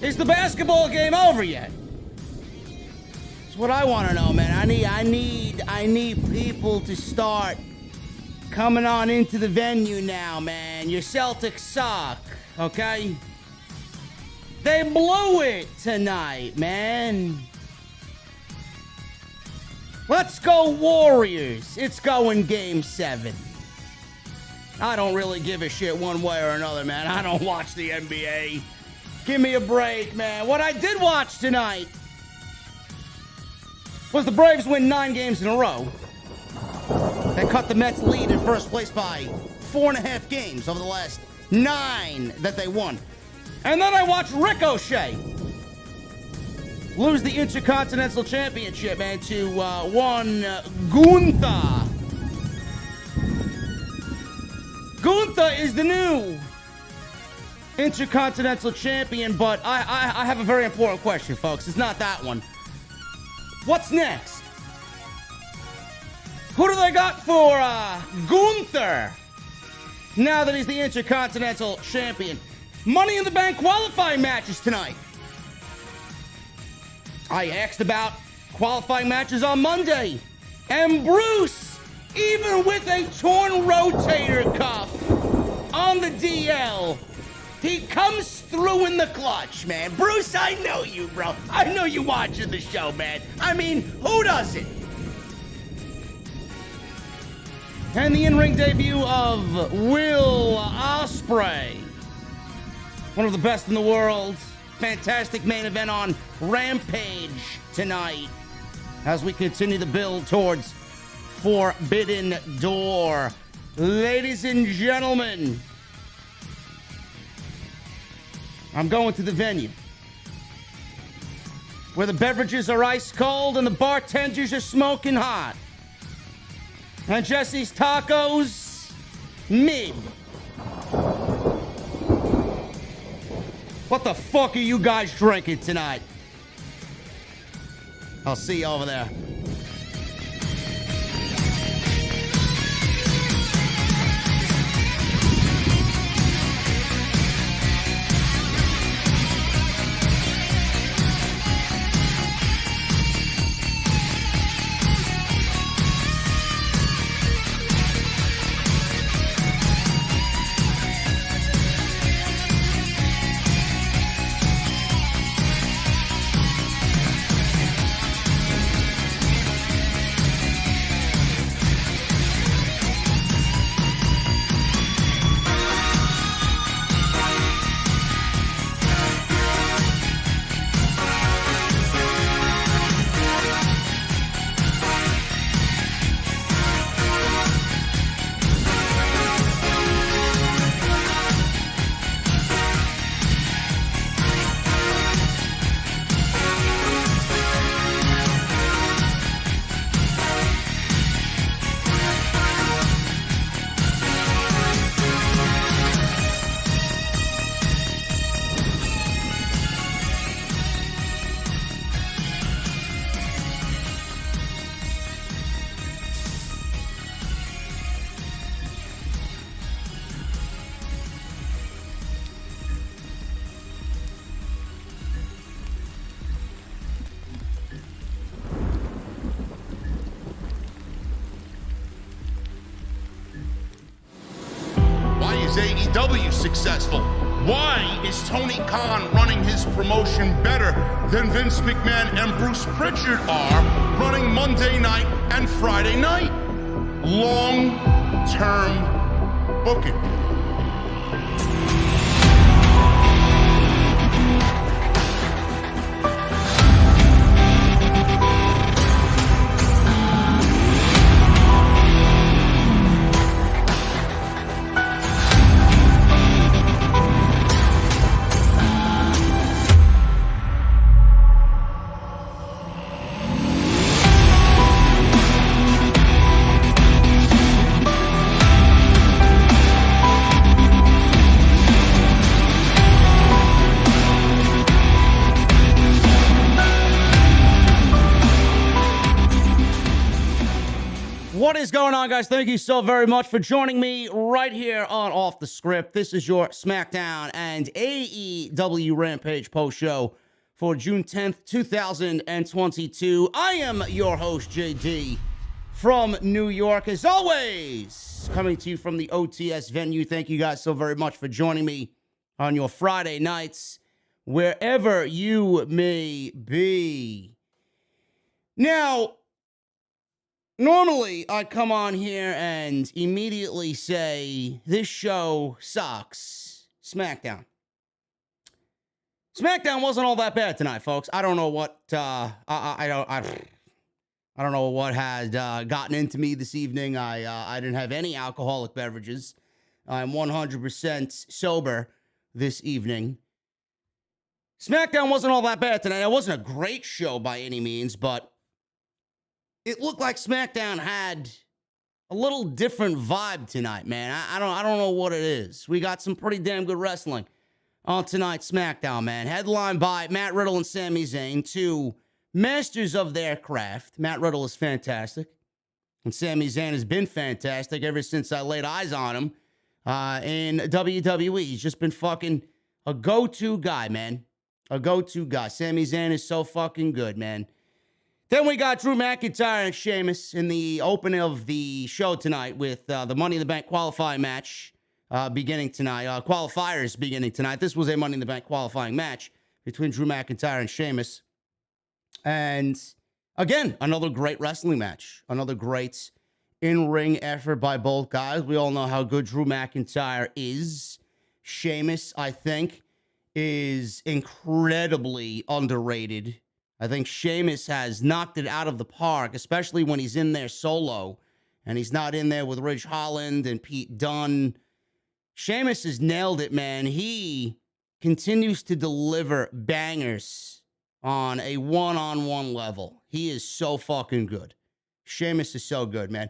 Is the basketball game over yet? That's what I want to know, man. I need people to start coming on into the venue now, man. Your Celtics suck, okay? They blew it tonight, man. Let's go Warriors. It's going Game 7. I don't really give a shit one way or another, man. I don't watch the NBA. Give me a break, man. What I did watch tonight was the Braves win 9 games in a row. They cut the Mets' lead in first place by 4.5 games over the last 9 that they won. And then I watched Ricochet lose the Intercontinental Championship, man, to one Gunther. Gunther is the new Intercontinental Champion, but I have a very important question, folks. It's not that one. What's next? Who do they got for Gunther now that he's the Intercontinental Champion? Money in the Bank qualifying matches tonight. I asked about qualifying matches on Monday. And Bruce, even with a torn rotator cuff on the DL, he comes through in the clutch, man. Bruce, I know you, bro. I know you watching the show, man. I mean, who doesn't? And the in-ring debut of Will Ospreay. One of the best in the world. Fantastic main event on Rampage tonight as we continue the build towards Forbidden Door. Ladies and gentlemen, I'm going to the venue where the beverages are ice cold and the bartenders are smoking hot. And Jesse's Tacos, mid. What the fuck are you guys drinking tonight? I'll see you over there. AEW successful? Why is Tony Khan running his promotion better than Vince McMahon and Bruce Pritchard are running Monday night and Friday night? Long-term booking. is going on, guys? Thank you so very much for joining me right here on Off the Script. This is your SmackDown and AEW Rampage post show for June 10th, 2022. I am your host, JD, from New York, as always, coming to you from the OTS venue. Thank you guys so very much for joining me on your Friday nights, wherever you may be. Now, normally, I come on here and immediately say, this show sucks. SmackDown. SmackDown wasn't all that bad tonight, folks. I don't know what, I don't know what had gotten into me this evening. I didn't have any alcoholic beverages. I'm 100% sober this evening. SmackDown wasn't all that bad tonight. It wasn't a great show by any means, but it looked like SmackDown had a little different vibe tonight, man. I don't know what it is. We got some pretty damn good wrestling on tonight's SmackDown, man. Headlined by Matt Riddle and Sami Zayn, two masters of their craft. Matt Riddle is fantastic, and Sami Zayn has been fantastic ever since I laid eyes on him in WWE. He's just been fucking a go-to guy, man. A go-to guy. Sami Zayn is so fucking good, man. Then we got Drew McIntyre and Sheamus in the opening of the show tonight with the Money in the Bank qualifying match beginning tonight. Qualifiers beginning tonight. This was a Money in the Bank qualifying match between Drew McIntyre and Sheamus. And again, another great wrestling match. Another great in-ring effort by both guys. We all know how good Drew McIntyre is. Sheamus, I think, is incredibly underrated. I think Sheamus has knocked it out of the park, especially when he's in there solo and he's not in there with Ridge Holland and Pete Dunne. Sheamus has nailed it, man. He continues to deliver bangers on a one-on-one level. He is so fucking good. Sheamus is so good, man.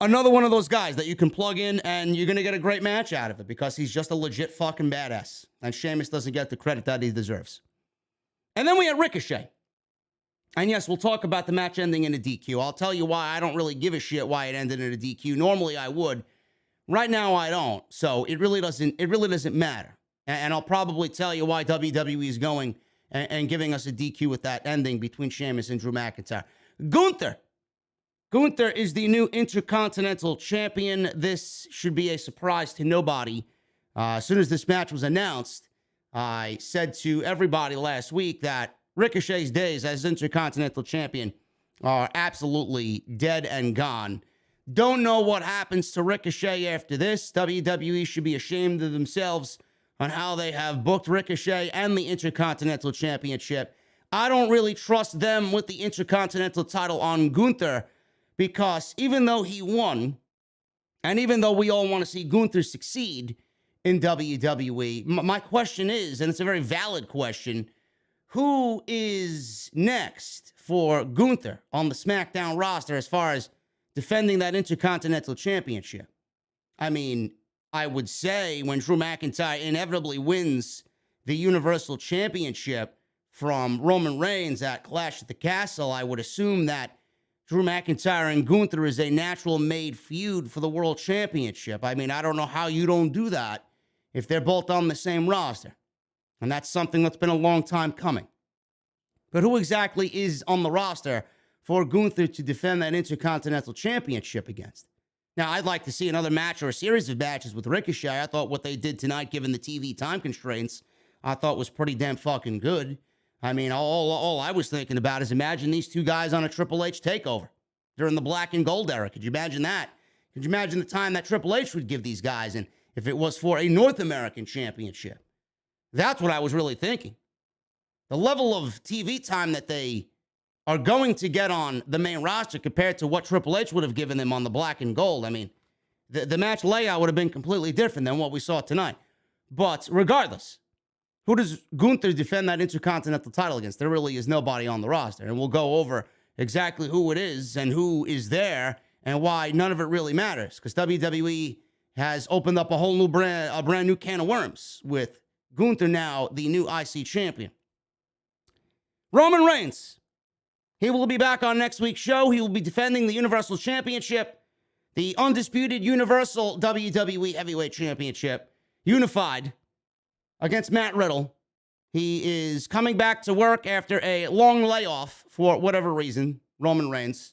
Another one of those guys that you can plug in and you're going to get a great match out of it because he's just a legit fucking badass. And Sheamus doesn't get the credit that he deserves. And then we had Ricochet. And yes, we'll talk about the match ending in a DQ. I'll tell you why I don't really give a shit why it ended in a DQ. Normally I would. Right now I don't. So it really doesn't matter. And I'll probably tell you why WWE is going and giving us a DQ with that ending between Sheamus and Drew McIntyre. Gunther is the new Intercontinental Champion. This should be a surprise to nobody. As soon as this match was announced, I said to everybody last week that Ricochet's days as Intercontinental Champion are absolutely dead and gone. Don't know what happens to Ricochet after this. WWE should be ashamed of themselves on how they have booked Ricochet and the Intercontinental Championship. I don't really trust them with the Intercontinental title on Gunther because even though he won, and even though we all want to see Gunther succeed in WWE, my question is, and it's a very valid question, who is next for Gunther on the SmackDown roster as far as defending that Intercontinental Championship? I mean, I would say when Drew McIntyre inevitably wins the Universal Championship from Roman Reigns at Clash at the Castle, I would assume that Drew McIntyre and Gunther is a natural made feud for the World Championship. I mean, I don't know how you don't do that if they're both on the same roster. And that's something that's been a long time coming. But who exactly is on the roster for Gunther to defend that Intercontinental Championship against? Now, I'd like to see another match or a series of matches with Ricochet. I thought what they did tonight, given the TV time constraints, I thought was pretty damn fucking good. I mean, all I was thinking about is imagine these two guys on a Triple H takeover during the black and gold era. Could you imagine that? Could you imagine the time that Triple H would give these guys, and if it was for a North American championship? That's what I was really thinking. The level of TV time that they are going to get on the main roster compared to what Triple H would have given them on the black and gold. I mean, the match layout would have been completely different than what we saw tonight. But regardless, who does Gunther defend that Intercontinental title against? There really is nobody on the roster. And we'll go over exactly who it is and who is there and why none of it really matters. Because WWE has opened up a whole new brand new can of worms with Gunther now the new IC champion. Roman Reigns. He will be back on next week's show. He will be defending the Universal Championship the undisputed Universal WWE Heavyweight Championship, unified, against Matt Riddle. He is coming back to work after a long layoff for whatever reason, Roman Reigns.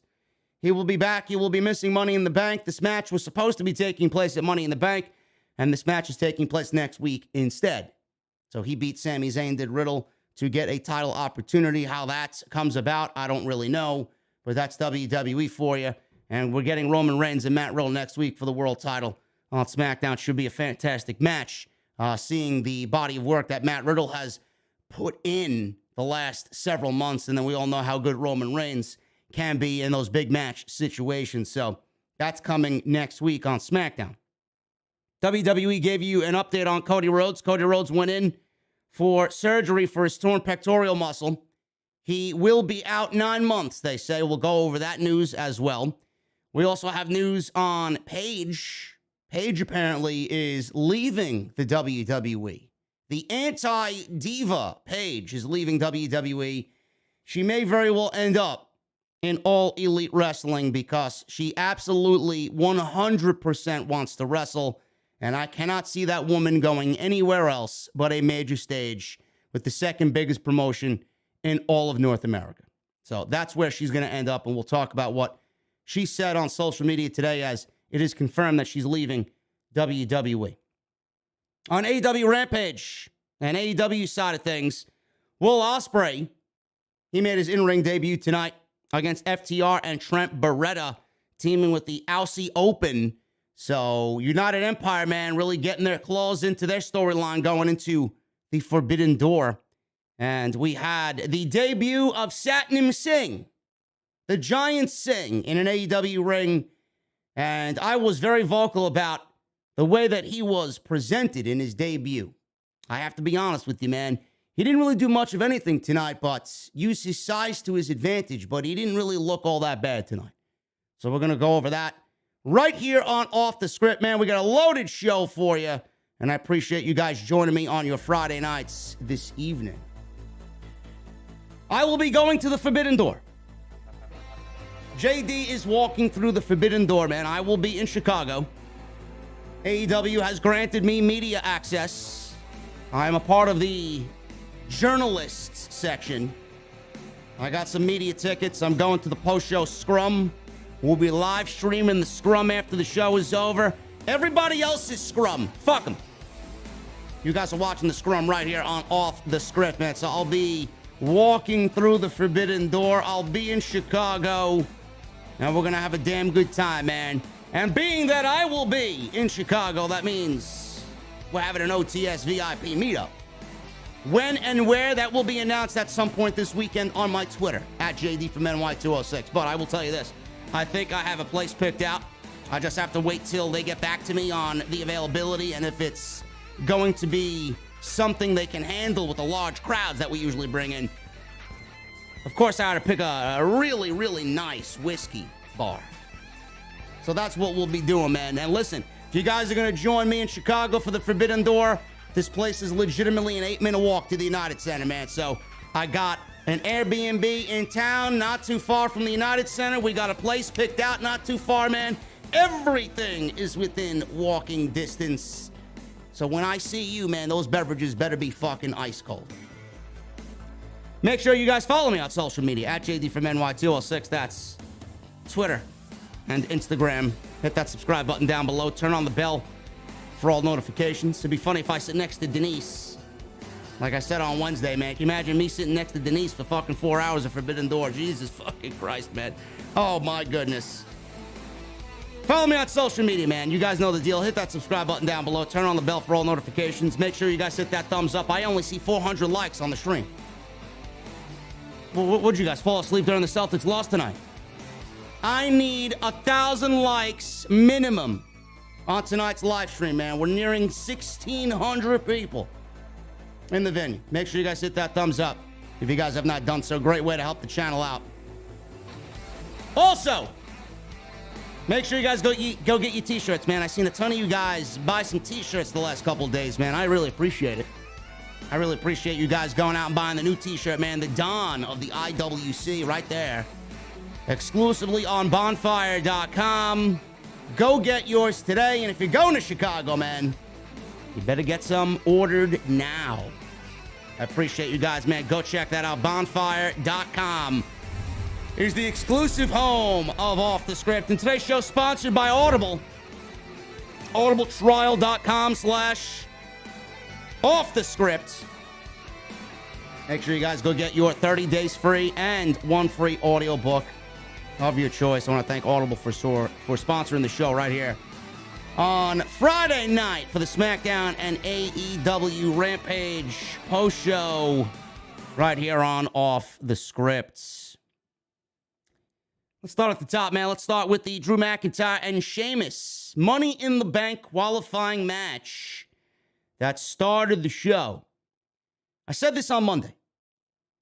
He will be back. He will be missing Money in the Bank. This match was supposed to be taking place at Money in the Bank, and this match is taking place next week instead. So he beat Sami Zayn, did Riddle, to get a title opportunity. How that comes about, I don't really know, but that's WWE for you. And we're getting Roman Reigns and Matt Riddle next week for the world title on SmackDown. Should be a fantastic match. Seeing the body of work that Matt Riddle has put in the last several months, and then we all know how good Roman Reigns can be in those big match situations. So that's coming next week on SmackDown. WWE gave you an update on Cody Rhodes. Cody Rhodes went in for surgery for his torn pectoral muscle. He will be out 9 months, they say. We'll go over that news as well. We also have news on Paige. Paige apparently is leaving the WWE. The anti-diva Paige is leaving WWE. She may very well end up in All Elite Wrestling because she absolutely 100% wants to wrestle. And I cannot see that woman going anywhere else but a major stage with the second biggest promotion in all of North America. So that's where she's going to end up, and we'll talk about what she said on social media today as it is confirmed that she's leaving WWE. On AEW Rampage and AEW side of things, Will Ospreay, he made his in-ring debut tonight against FTR and Trent Beretta, teaming with the Aussie Open. So United Empire, man, really getting their claws into their storyline going into the Forbidden Door. And we had the debut of Satnam Singh, the Giant Singh, in an AEW ring. And I was very vocal about the way that he was presented in his debut. I have to be honest with you, man. He didn't really do much of anything tonight, but use his size to his advantage. But he didn't really look all that bad tonight. So we're going to go over that right here on Off the Script, man. We got a loaded show for you, and I appreciate you guys joining me on your Friday nights this evening. I will be going to the Forbidden Door. JD is walking through the Forbidden Door, man. I will be in Chicago. AEW has granted me media access. I am a part of the journalists section. I got some media tickets. I'm going to the post-show scrum. We'll be live streaming the scrum after the show is over. Everybody else's scrum, fuck them. You guys are watching the scrum right here on Off the Script, man. So I'll be walking through the Forbidden Door. I'll be in Chicago, and we're going to have a damn good time, man. And being that I will be in Chicago, that means we're having an OTS VIP meetup. When and where, that will be announced at some point this weekend on my Twitter, at JDfromNY206. But I will tell you this. I think I have a place picked out. I just have to wait till they get back to me on the availability and if it's going to be something they can handle with the large crowds that we usually bring in. Of course, I had to pick a really, really nice whiskey bar. So that's what we'll be doing, man. And listen, if you guys are going to join me in Chicago for the Forbidden Door, this place is legitimately an 8-minute walk to the United Center, man. So I got an Airbnb in town, not too far from the United Center. We got a place picked out not too far, man. Everything is within walking distance. So when I see you, man, those beverages better be fucking ice cold. Make sure you guys follow me on social media, at JDfromNY206. That's Twitter and Instagram. Hit that subscribe button down below. Turn on the bell for all notifications. It'd be funny if I sit next to Denise. Like I said on Wednesday, man, can you imagine me sitting next to Denise for fucking 4 hours of Forbidden Door? Jesus fucking Christ, man. Oh, my goodness. Follow me on social media, man. You guys know the deal. Hit that subscribe button down below. Turn on the bell for all notifications. Make sure you guys hit that thumbs up. I only see 400 likes on the stream. Well, what'd you guys fall asleep during the Celtics loss tonight? I need 1,000 likes minimum on tonight's live stream, man. We're nearing 1,600 people in the venue. Make sure you guys hit that thumbs up if you guys have not done so. Great way to help the channel out. Also, make sure you guys go get your t-shirts, man. I've seen a ton of you guys buy some t-shirts the last couple of days, man. I really appreciate it. I really appreciate you guys going out and buying the new t-shirt, man. The Dawn of the IWC right there. Exclusively on bonfire.com. Go get yours today. And if you're going to Chicago, man, you better get some ordered now. I appreciate you guys, man. Go check that out. Bonfire.com is the exclusive home of Off the Script. And today's show sponsored by Audible. audibletrial.com/Off the Script. Make sure you guys go get your 30 days free and one free audiobook of your choice. I want to thank Audible for sponsoring the show right here on Friday night for the SmackDown and AEW Rampage post show right here on Off the Script. Let's start at the top, man. Let's start with the Drew McIntyre and Sheamus Money in the Bank qualifying match that started the show. I said this on Monday.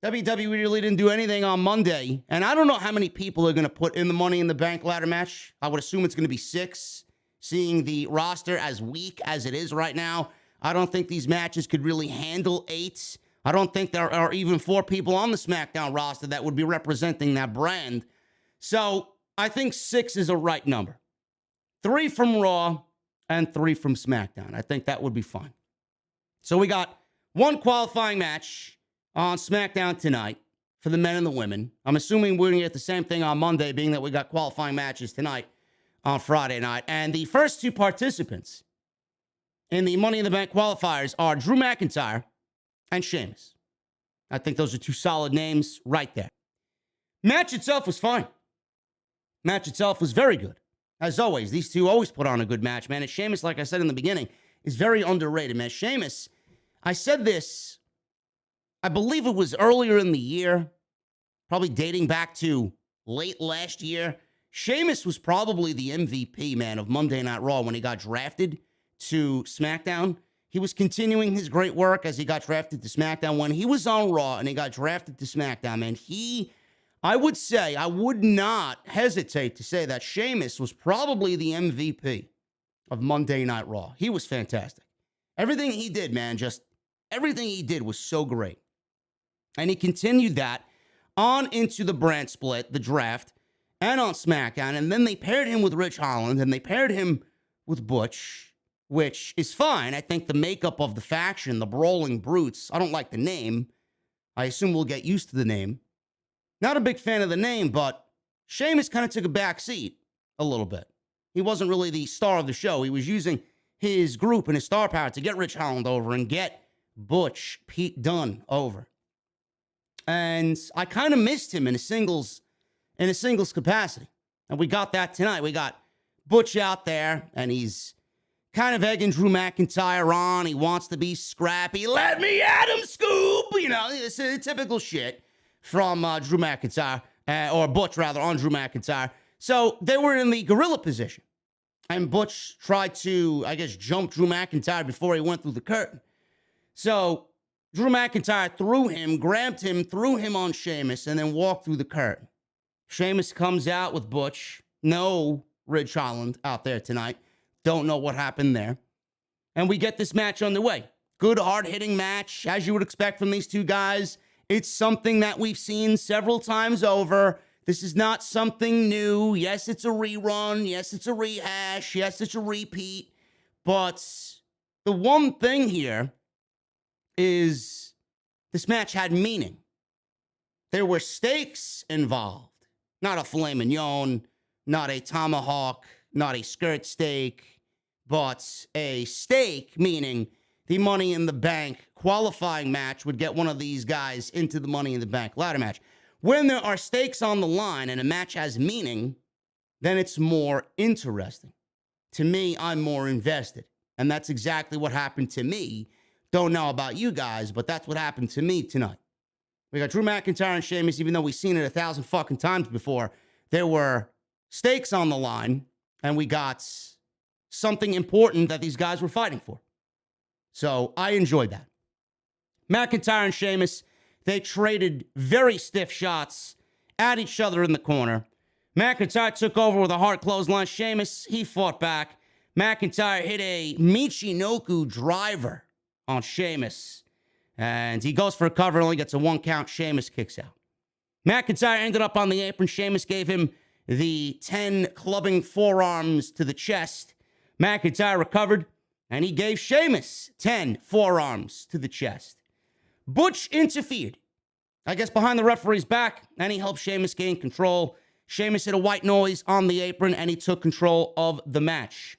WWE really didn't do anything on Monday, and I don't know how many people are going to put in the Money in the Bank ladder match. I would assume it's going to be 6, seeing the roster as weak as it is right now. I don't think these matches could really handle 8. I don't think there are even 4 people on the SmackDown roster that would be representing that brand. So I think 6 is a right number. 3 from Raw and 3 from SmackDown. I think that would be fine. So we got one qualifying match on SmackDown tonight for the men and the women. I'm assuming we're going to get the same thing on Monday, being that we got qualifying matches tonight on Friday night. And the first 2 participants in the Money in the Bank qualifiers are Drew McIntyre and Sheamus. I think those are 2 solid names right there. Match itself was fine. Match itself was very good. As always, these 2 always put on a good match, man. And Sheamus, like I said in the beginning, is very underrated, man. Sheamus, I said this, I believe it was earlier in the year, probably dating back to late last year. Sheamus was probably the MVP, man, of Monday Night Raw when he got drafted to SmackDown. He was continuing his great work as he got drafted to SmackDown. When he was on Raw and he got drafted to SmackDown, man, I would say, I would not hesitate to say that Sheamus was probably the MVP of Monday Night Raw. He was fantastic. Everything he did, man, just everything he did was so great. And he continued that on into the brand split, the draft, and on SmackDown. And then they paired him with Rich Holland, and they paired him with Butch, which is fine. I think the makeup of the faction, the Brawling Brutes, I don't like the name. I assume we'll get used to the name. Not a big fan of the name, but Sheamus kind of took a back seat a little bit. He wasn't really the star of the show. He was using his group and his star power to get Rich Holland over and get Butch, Pete Dunne over. And I kind of missed him in a singles capacity. And we got that tonight. We got Butch out there, and he's kind of egging Drew McIntyre on. He wants to be scrappy. Let me at him, Scoop! You know, it's typical shit from Drew McIntyre, or Butch, rather, on Drew McIntyre. So they were in the gorilla position. And Butch tried to, I guess, jump Drew McIntyre before he went through the curtain. So Drew McIntyre threw him, grabbed him, threw him on Sheamus, and then walked through the curtain. Sheamus comes out with Butch. No Rich Holland out there tonight. Don't know what happened there. And we get this match underway. Good, hard-hitting match, as you would expect from these 2 guys. It's something that we've seen several times over. This is not something new. Yes, it's a rerun. Yes, it's a rehash. Yes, it's a repeat. But the one thing here is this match had meaning. There were stakes involved. Not a filet mignon, not a tomahawk, not a skirt steak, but a stake, meaning the Money in the Bank qualifying match would get one of these guys into the Money in the Bank ladder match. When there are stakes on the line and a match has meaning, then it's more interesting. To me, I'm more invested. And that's exactly what happened to me. Don't know about you guys, but that's what happened to me tonight. We got Drew McIntyre and Sheamus, even though we've seen it 1,000 fucking times before. There were stakes on the line, and we got something important that these guys were fighting for. So I enjoyed that. McIntyre and Sheamus, they traded very stiff shots at each other in the corner. McIntyre took over with a hard clothesline. Sheamus, he fought back. McIntyre hit a Michinoku driver on Sheamus. And he goes for a cover, only gets a 1 count. Sheamus kicks out. McIntyre ended up on the apron. Sheamus gave him the 10 clubbing forearms to the chest. McIntyre recovered, and he gave Sheamus 10 forearms to the chest. Butch interfered, I guess behind the referee's back, and he helped Sheamus gain control. Sheamus hit a white noise on the apron, and he took control of the match.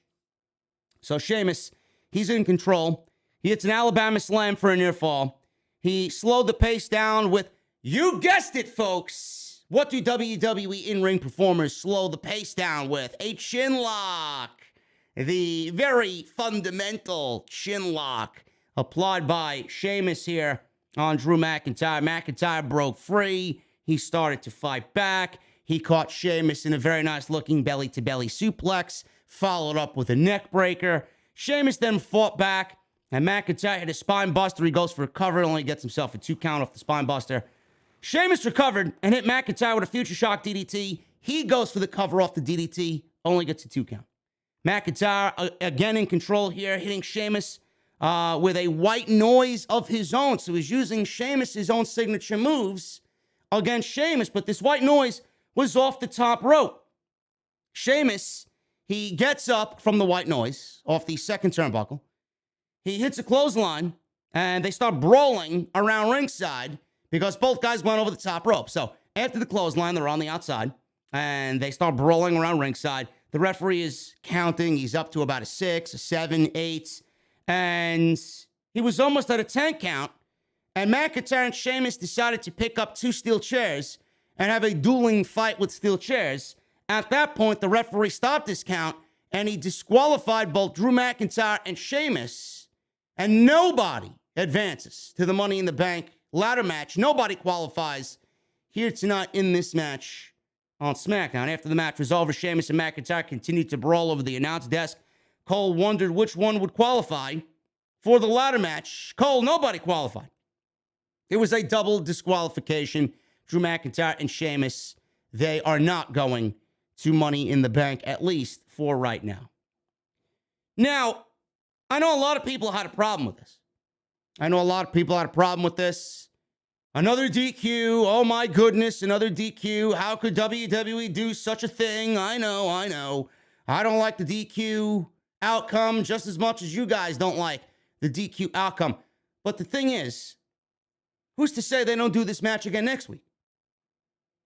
So Sheamus, he's in control. He hits an Alabama slam for a near fall. He slowed the pace down with, you guessed it, folks. What do WWE in-ring performers slow the pace down with? A chin lock. The very fundamental chin lock applied by Sheamus here on Drew McIntyre. McIntyre broke free. He started to fight back. He caught Sheamus in a very nice-looking belly-to-belly suplex, followed up with a neck breaker. Sheamus then fought back, and McIntyre hit a spine buster. He goes for a cover, only gets himself a 2 count off the spine buster. Sheamus recovered and hit McIntyre with a future shock DDT. He goes for the cover off the DDT, only gets a 2 count. McIntyre, again in control here, hitting Sheamus with a white noise of his own. So he's using Sheamus' own signature moves against Sheamus, but this white noise was off the top rope. Sheamus, he gets up from the white noise off the second turnbuckle. He hits a clothesline, and they start brawling around ringside because both guys went over the top rope. So after the clothesline, they're on the outside, and they start brawling around ringside. The referee is counting. He's up to about a 6, a 7, 8, and he was almost at a 10 count, and McIntyre and Sheamus decided to pick up 2 steel chairs and have a dueling fight with steel chairs. At that point, the referee stopped his count, and he disqualified both Drew McIntyre and Sheamus, and nobody advances to the Money in the Bank ladder match. Nobody qualifies here tonight in this match on SmackDown. After the match was over, Sheamus and McIntyre continued to brawl over the announce desk. Cole wondered which one would qualify for the ladder match. Cole, nobody qualified. It was a double disqualification. Drew McIntyre and Sheamus, they are not going to Money in the Bank, at least for right now. Now, I know a lot of people had a problem with this. Another DQ. Oh my goodness, another DQ. How could WWE do such a thing? I know. I don't like the DQ outcome just as much as you guys don't like the DQ outcome. But the thing is, who's to say they don't do this match again next week?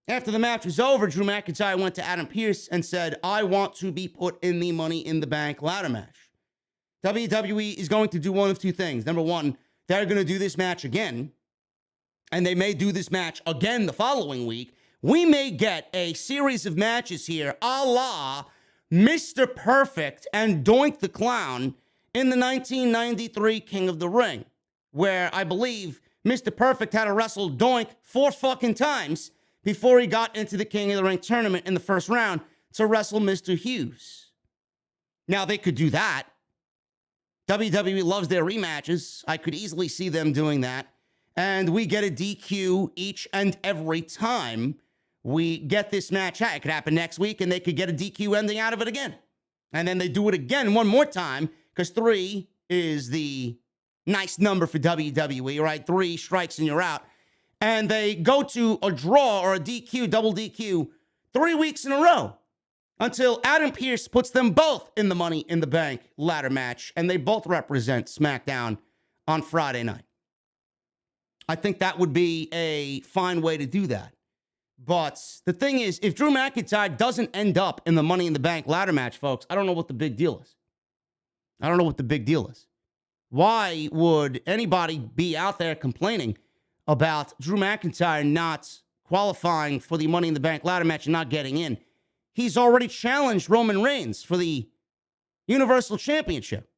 After the match was over, Drew McIntyre went to Adam Pearce and said, I want to be put in the Money in the Bank ladder match. WWE is going to do one of 2 things. Number one, they're going to do this match again, and they may do this match again the following week. We may get a series of matches here a la Mr. Perfect and Doink the Clown in the 1993 King of the Ring, where I believe Mr. Perfect had to wrestle Doink 4 fucking times before he got into the King of the Ring tournament in the first round to wrestle Mr. Hughes. Now, they could do that. WWE loves their rematches. I could easily see them doing that. And we get a DQ each and every time we get this match. It could happen next week, and they could get a DQ ending out of it again. And then they do it again one more time, because 3 is the nice number for WWE, right? 3 strikes and you're out. And they go to a draw or a DQ, double DQ, 3 weeks in a row until Adam Pearce puts them both in the Money in the Bank ladder match, and they both represent SmackDown on Friday night. I think that would be a fine way to do that. But the thing is, if Drew McIntyre doesn't end up in the Money in the Bank ladder match, folks, I don't know what the big deal is. Why would anybody be out there complaining about Drew McIntyre not qualifying for the Money in the Bank ladder match and not getting in? He's already challenged Roman Reigns for the Universal Championship.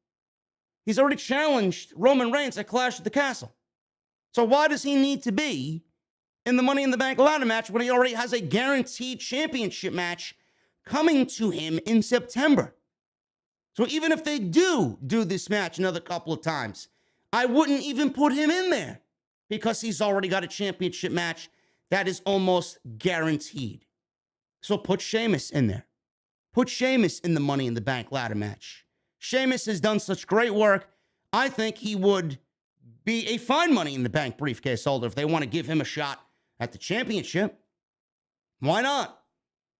He's already challenged Roman Reigns at Clash at the Castle. So why does he need to be in the Money in the Bank ladder match when he already has a guaranteed championship match coming to him in September? So even if they do this match another couple of times, I wouldn't even put him in there because he's already got a championship match that is almost guaranteed. So put Sheamus in there. Put Sheamus in the Money in the Bank ladder match. Sheamus has done such great work. I think he would be a fine Money in the Bank briefcase holder if they want to give him a shot at the championship. Why not?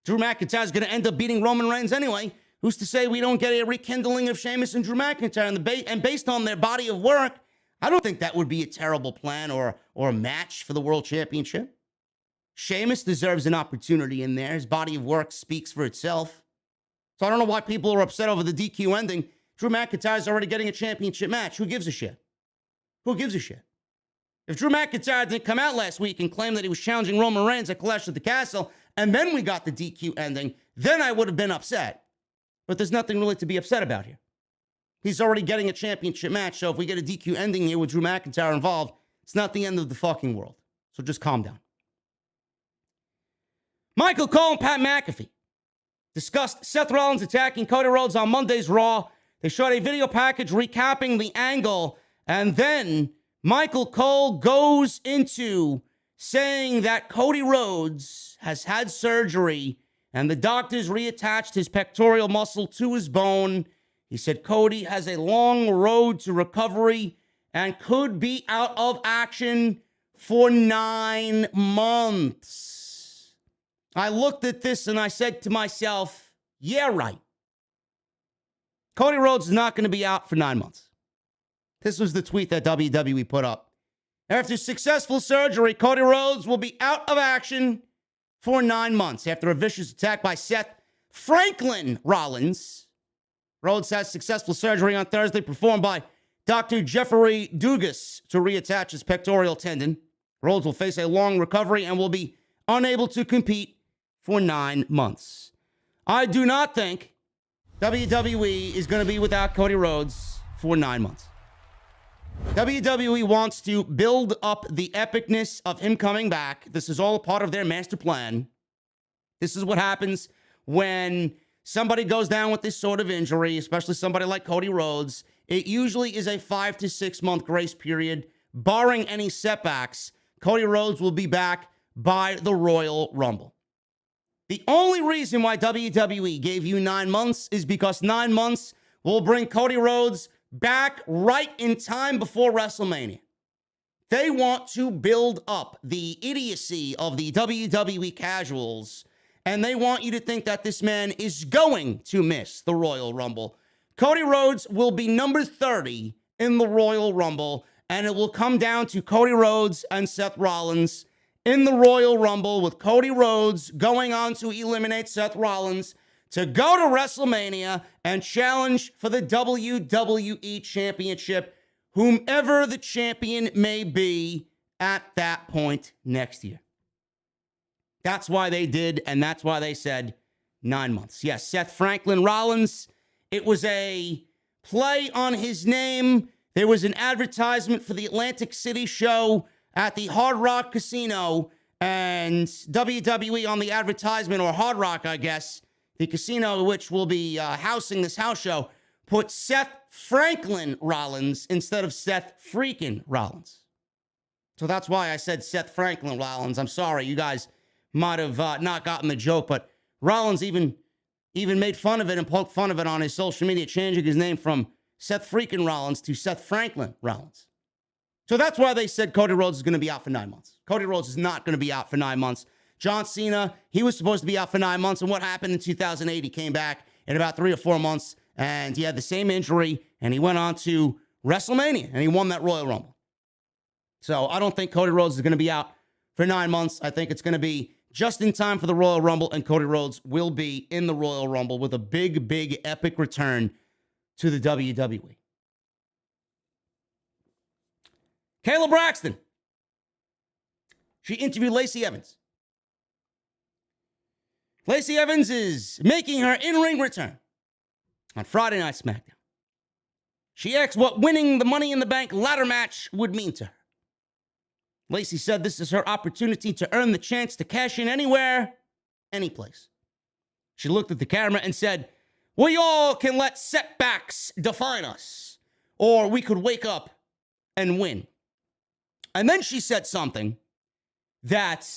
Drew McIntyre is going to end up beating Roman Reigns anyway. Who's to say we don't get a rekindling of Sheamus and Drew McIntyre? And based on their body of work, I don't think that would be a terrible plan or a match for the World Championship. Sheamus deserves an opportunity in there. His body of work speaks for itself. So I don't know why people are upset over the DQ ending. Drew McIntyre is already getting a championship match. Who gives a shit? Who gives a shit? If Drew McIntyre didn't come out last week and claim that he was challenging Roman Reigns at Clash at the Castle, and then we got the DQ ending, then I would have been upset. But there's nothing really to be upset about here. He's already getting a championship match, so if we get a DQ ending here with Drew McIntyre involved, it's not the end of the fucking world. So just calm down. Michael Cole and Pat McAfee discussed Seth Rollins attacking Cody Rhodes on Monday's Raw. They showed a video package recapping the angle, and then Michael Cole goes into saying that Cody Rhodes has had surgery and the doctors reattached his pectoral muscle to his bone. He said Cody has a long road to recovery and could be out of action for 9 months. I looked at this and I said to myself, yeah, right. Cody Rhodes is not going to be out for 9 months. This was the tweet that WWE put up. After successful surgery, Cody Rhodes will be out of action for 9 months after a vicious attack by Seth Franklin Rollins. Rhodes has successful surgery on Thursday performed by Dr. Jeffrey Dugas to reattach his pectoral tendon. Rhodes will face a long recovery and will be unable to compete for 9 months. I do not think WWE is going to be without Cody Rhodes for 9 months. WWE wants to build up the epicness of him coming back. This is all a part of their master plan. This is what happens when somebody goes down with this sort of injury, especially somebody like Cody Rhodes. It usually is a 5 to 6 month grace period. Barring any setbacks, Cody Rhodes will be back by the Royal Rumble. The only reason why WWE gave you 9 months is because 9 months will bring Cody Rhodes back right in time before WrestleMania. They want to build up the idiocy of the WWE casuals, and they want you to think that this man is going to miss the Royal Rumble. Cody Rhodes will be number 30 in the Royal Rumble, and it will come down to Cody Rhodes and Seth Rollins in the Royal Rumble, with Cody Rhodes going on to eliminate Seth Rollins to go to WrestleMania and challenge for the WWE Championship, whomever the champion may be at that point next year. That's why they did, and that's why they said 9 months. Yes, Seth Franklin Rollins. It was a play on his name. There was an advertisement for the Atlantic City show at the Hard Rock Casino, and WWE on the advertisement, or Hard Rock, I guess, the casino which will be housing this house show, put Seth Franklin Rollins instead of Seth freaking Rollins. So that's why I said Seth Franklin Rollins. I'm sorry, you guys might have not gotten the joke, but Rollins even made fun of it and poked fun of it on his social media, changing his name from Seth freaking Rollins to Seth Franklin Rollins. So that's why they said Cody Rhodes is going to be out for 9 months. Cody Rhodes is not going to be out for 9 months. John Cena, he was supposed to be out for 9 months, and what happened in 2008? He came back in about 3 or 4 months, and he had the same injury, and he went on to WrestleMania, and he won that Royal Rumble. So I don't think Cody Rhodes is going to be out for 9 months. I think it's going to be just in time for the Royal Rumble, and Cody Rhodes will be in the Royal Rumble with a big, big, epic return to the WWE. Kayla Braxton. She interviewed Lacey Evans. Lacey Evans is making her in-ring return on Friday Night SmackDown. She asked what winning the Money in the Bank ladder match would mean to her. Lacey said this is her opportunity to earn the chance to cash in anywhere, any place. She looked at the camera and said, we all can let setbacks define us, or we could wake up and win. And then she said something that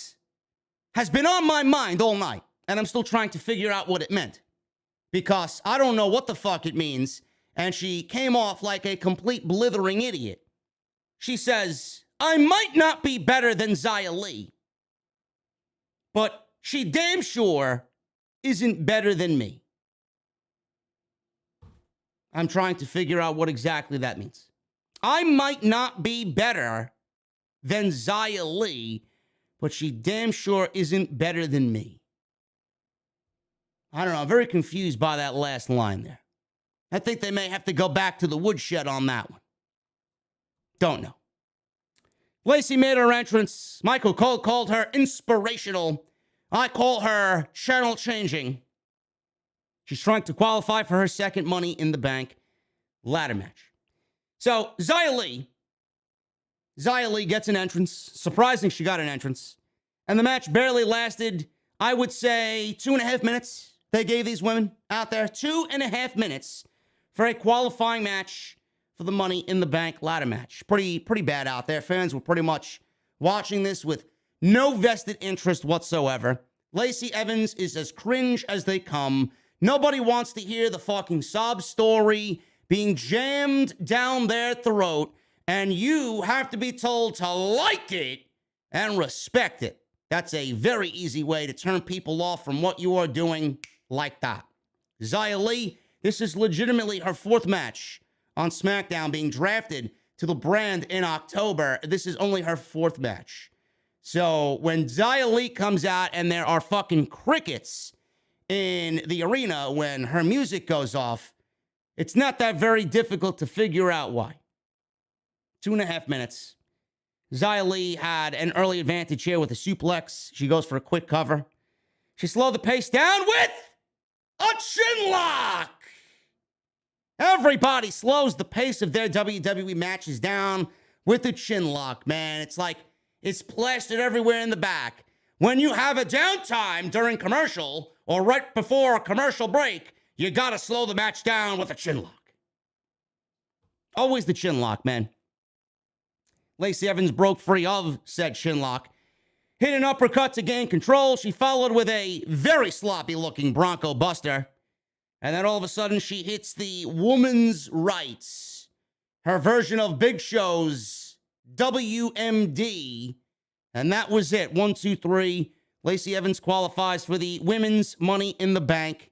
has been on my mind all night, and I'm still trying to figure out what it meant, because I don't know what the fuck it means, and she came off like a complete blithering idiot. She says, I might not be better than Xia Li, but she damn sure isn't better than me. I'm trying to figure out what exactly that means. I might not be better than Xia Li, but she damn sure isn't better than me. I don't know. I'm very confused by that last line there. I think they may have to go back to the woodshed on that one. Don't know. Lacey made her entrance. Michael Cole called her inspirational. I call her channel changing. She's trying to qualify for her second Money in the Bank ladder match. So Xia Li gets an entrance. Surprising she got an entrance. And the match barely lasted, I would say, 2.5 minutes. They gave these women out there 2.5 minutes for a qualifying match for the Money in the Bank ladder match. Pretty bad out there. Fans were pretty much watching this with no vested interest whatsoever. Lacey Evans is as cringe as they come. Nobody wants to hear the fucking sob story being jammed down their throat, and you have to be told to like it and respect it. That's a very easy way to turn people off from what you are doing like that. Xia Li, this is legitimately her 4th match on SmackDown, being drafted to the brand in October. This is only her 4th match. So when Xia Li comes out and there are fucking crickets in the arena when her music goes off, it's not that very difficult to figure out why. 2.5 minutes. Xia Li had an early advantage here with a suplex. She goes for a quick cover. She slowed the pace down with a chin lock. Everybody slows the pace of their WWE matches down with a chin lock, man. It's like it's plastered everywhere in the back. When you have a downtime during commercial or right before a commercial break, you gotta slow the match down with a chin lock. Always the chin lock, man. Lacey Evans broke free of said chin lock. Hit an uppercut to gain control. She followed with a very sloppy-looking Bronco Buster. And then all of a sudden, she hits the woman's rights. Her version of Big Show's WMD. And that was it. 1, 2, 3. Lacey Evans qualifies for the Women's Money in the Bank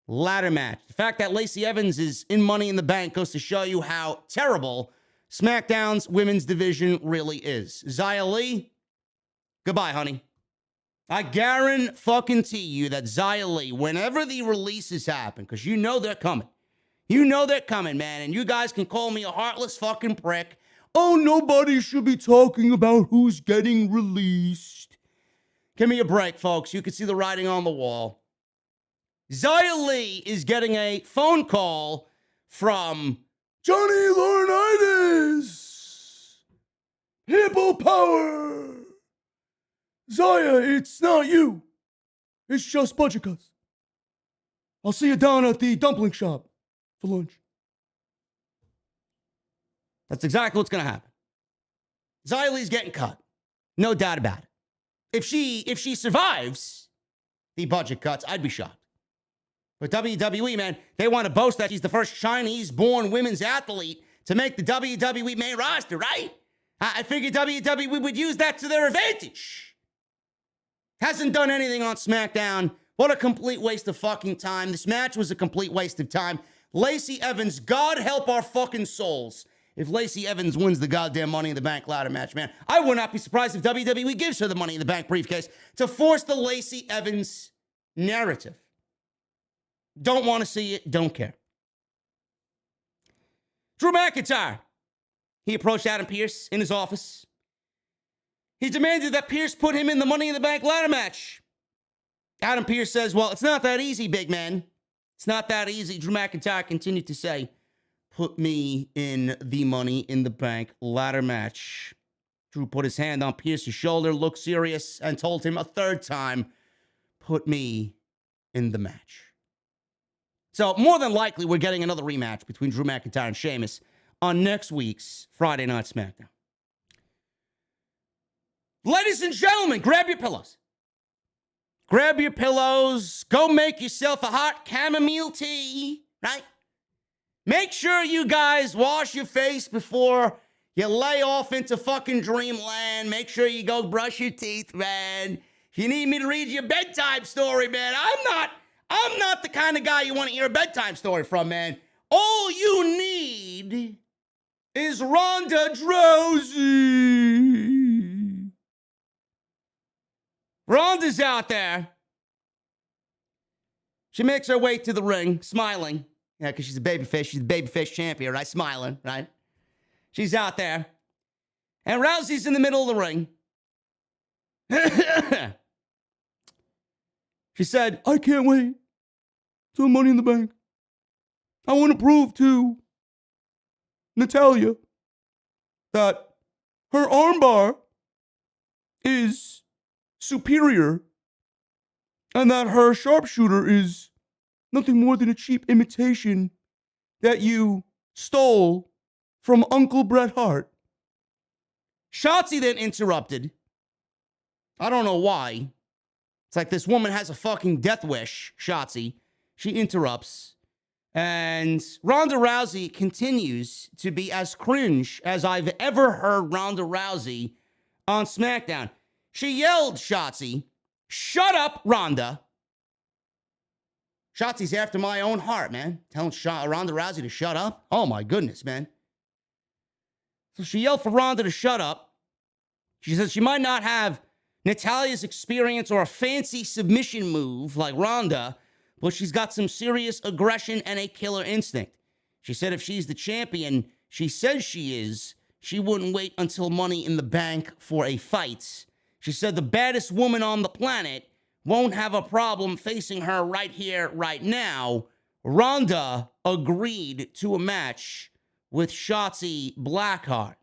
ladder match. The fact that Lacey Evans is in Money in the Bank goes to show you how terrible SmackDown's women's division really is. Xia Li, goodbye, honey. I guarantee you that Xia Li, whenever the releases happen, because you know they're coming. You know they're coming, man. And you guys can call me a heartless fucking prick. Oh, nobody should be talking about who's getting released. Give me a break, folks. You can see the writing on the wall. Xia Li is getting a phone call from Johnny Laurinaitis. People power. Xia, it's not you. It's just budget cuts. I'll see you down at the dumpling shop for lunch. That's exactly what's going to happen. Xia Li's getting cut. No doubt about it. If she survives the budget cuts, I'd be shocked. But WWE, man, they want to boast that she's the first Chinese-born women's athlete to make the WWE main roster, right? I figured WWE would use that to their advantage. Hasn't done anything on SmackDown. What a complete waste of fucking time. This match was a complete waste of time. Lacey Evans, God help our fucking souls if Lacey Evans wins the goddamn Money in the Bank ladder match, man. I would not be surprised if WWE gives her the Money in the Bank briefcase to force the Lacey Evans narrative. Don't want to see it, don't care. Drew McIntyre. He approached Adam Pearce in his office. He demanded that Pearce put him in the Money in the Bank ladder match. Adam Pearce says, well, it's not that easy, big man. It's not that easy. Drew McIntyre continued to say, put me in the Money in the Bank ladder match. Drew put his hand on Pearce's shoulder, looked serious, and told him a third time, put me in the match. So more than likely, we're getting another rematch between Drew McIntyre and Sheamus on next week's Friday Night SmackDown. Ladies and gentlemen, grab your pillows. Grab your pillows. Go make yourself a hot chamomile tea, right? Make sure you guys wash your face before you lay off into fucking dreamland. Make sure you go brush your teeth, man. If you need me to read you a bedtime story, man, I'm not the kind of guy you want to hear a bedtime story from, man. All you need is Ronda Rousey. Ronda's out there. She makes her way to the ring, smiling. Yeah, because she's a babyface. She's the babyface champion, right? Smiling, right? She's out there. And Rousey's in the middle of the ring. She said, I can't wait till Money in the Bank. I want to prove to Natalya that her armbar is superior and that her sharpshooter is nothing more than a cheap imitation that you stole from Uncle Bret Hart. Shotzi then interrupted. I don't know why. It's like this woman has a fucking death wish, Shotzi. She interrupts. And Ronda Rousey continues to be as cringe as I've ever heard Ronda Rousey on SmackDown. She yelled, Shotzi, shut up, Ronda. Shotzi's after my own heart, man. Telling Ronda Rousey to shut up. Oh, my goodness, man. So she yelled for Ronda to shut up. She says she might not have Natalya's experience or a fancy submission move like Ronda, but she's got some serious aggression and a killer instinct. She said if she's the champion she says she is, she wouldn't wait until Money in the Bank for a fight. She said the baddest woman on the planet won't have a problem facing her right here, right now. Ronda agreed to a match with Shotzi Blackheart.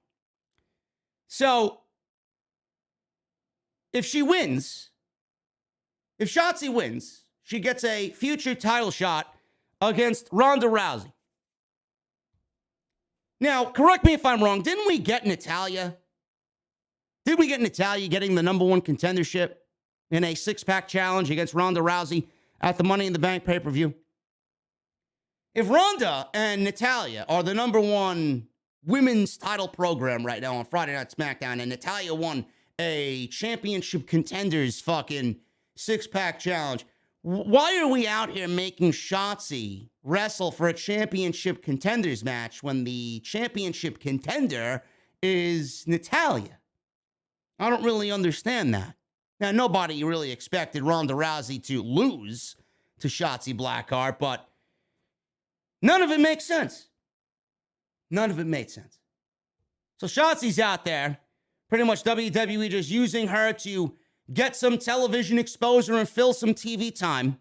So, if she wins, if Shotzi wins, she gets a future title shot against Ronda Rousey. Now, correct me if I'm wrong. Didn't we get Natalya? Did we get Natalya getting the number one contendership in a six-pack challenge against Ronda Rousey at the Money in the Bank pay-per-view? If Ronda and Natalya are the number one women's title program right now on Friday Night SmackDown, and Natalya won a championship contenders fucking six-pack challenge, why are we out here making Shotzi wrestle for a championship contenders match when the championship contender is Natalya? I don't really understand that. Now, nobody really expected Ronda Rousey to lose to Shotzi Blackheart, but none of it makes sense. None of it made sense. So Shotzi's out there. Pretty much WWE just using her to get some television exposure and fill some TV time.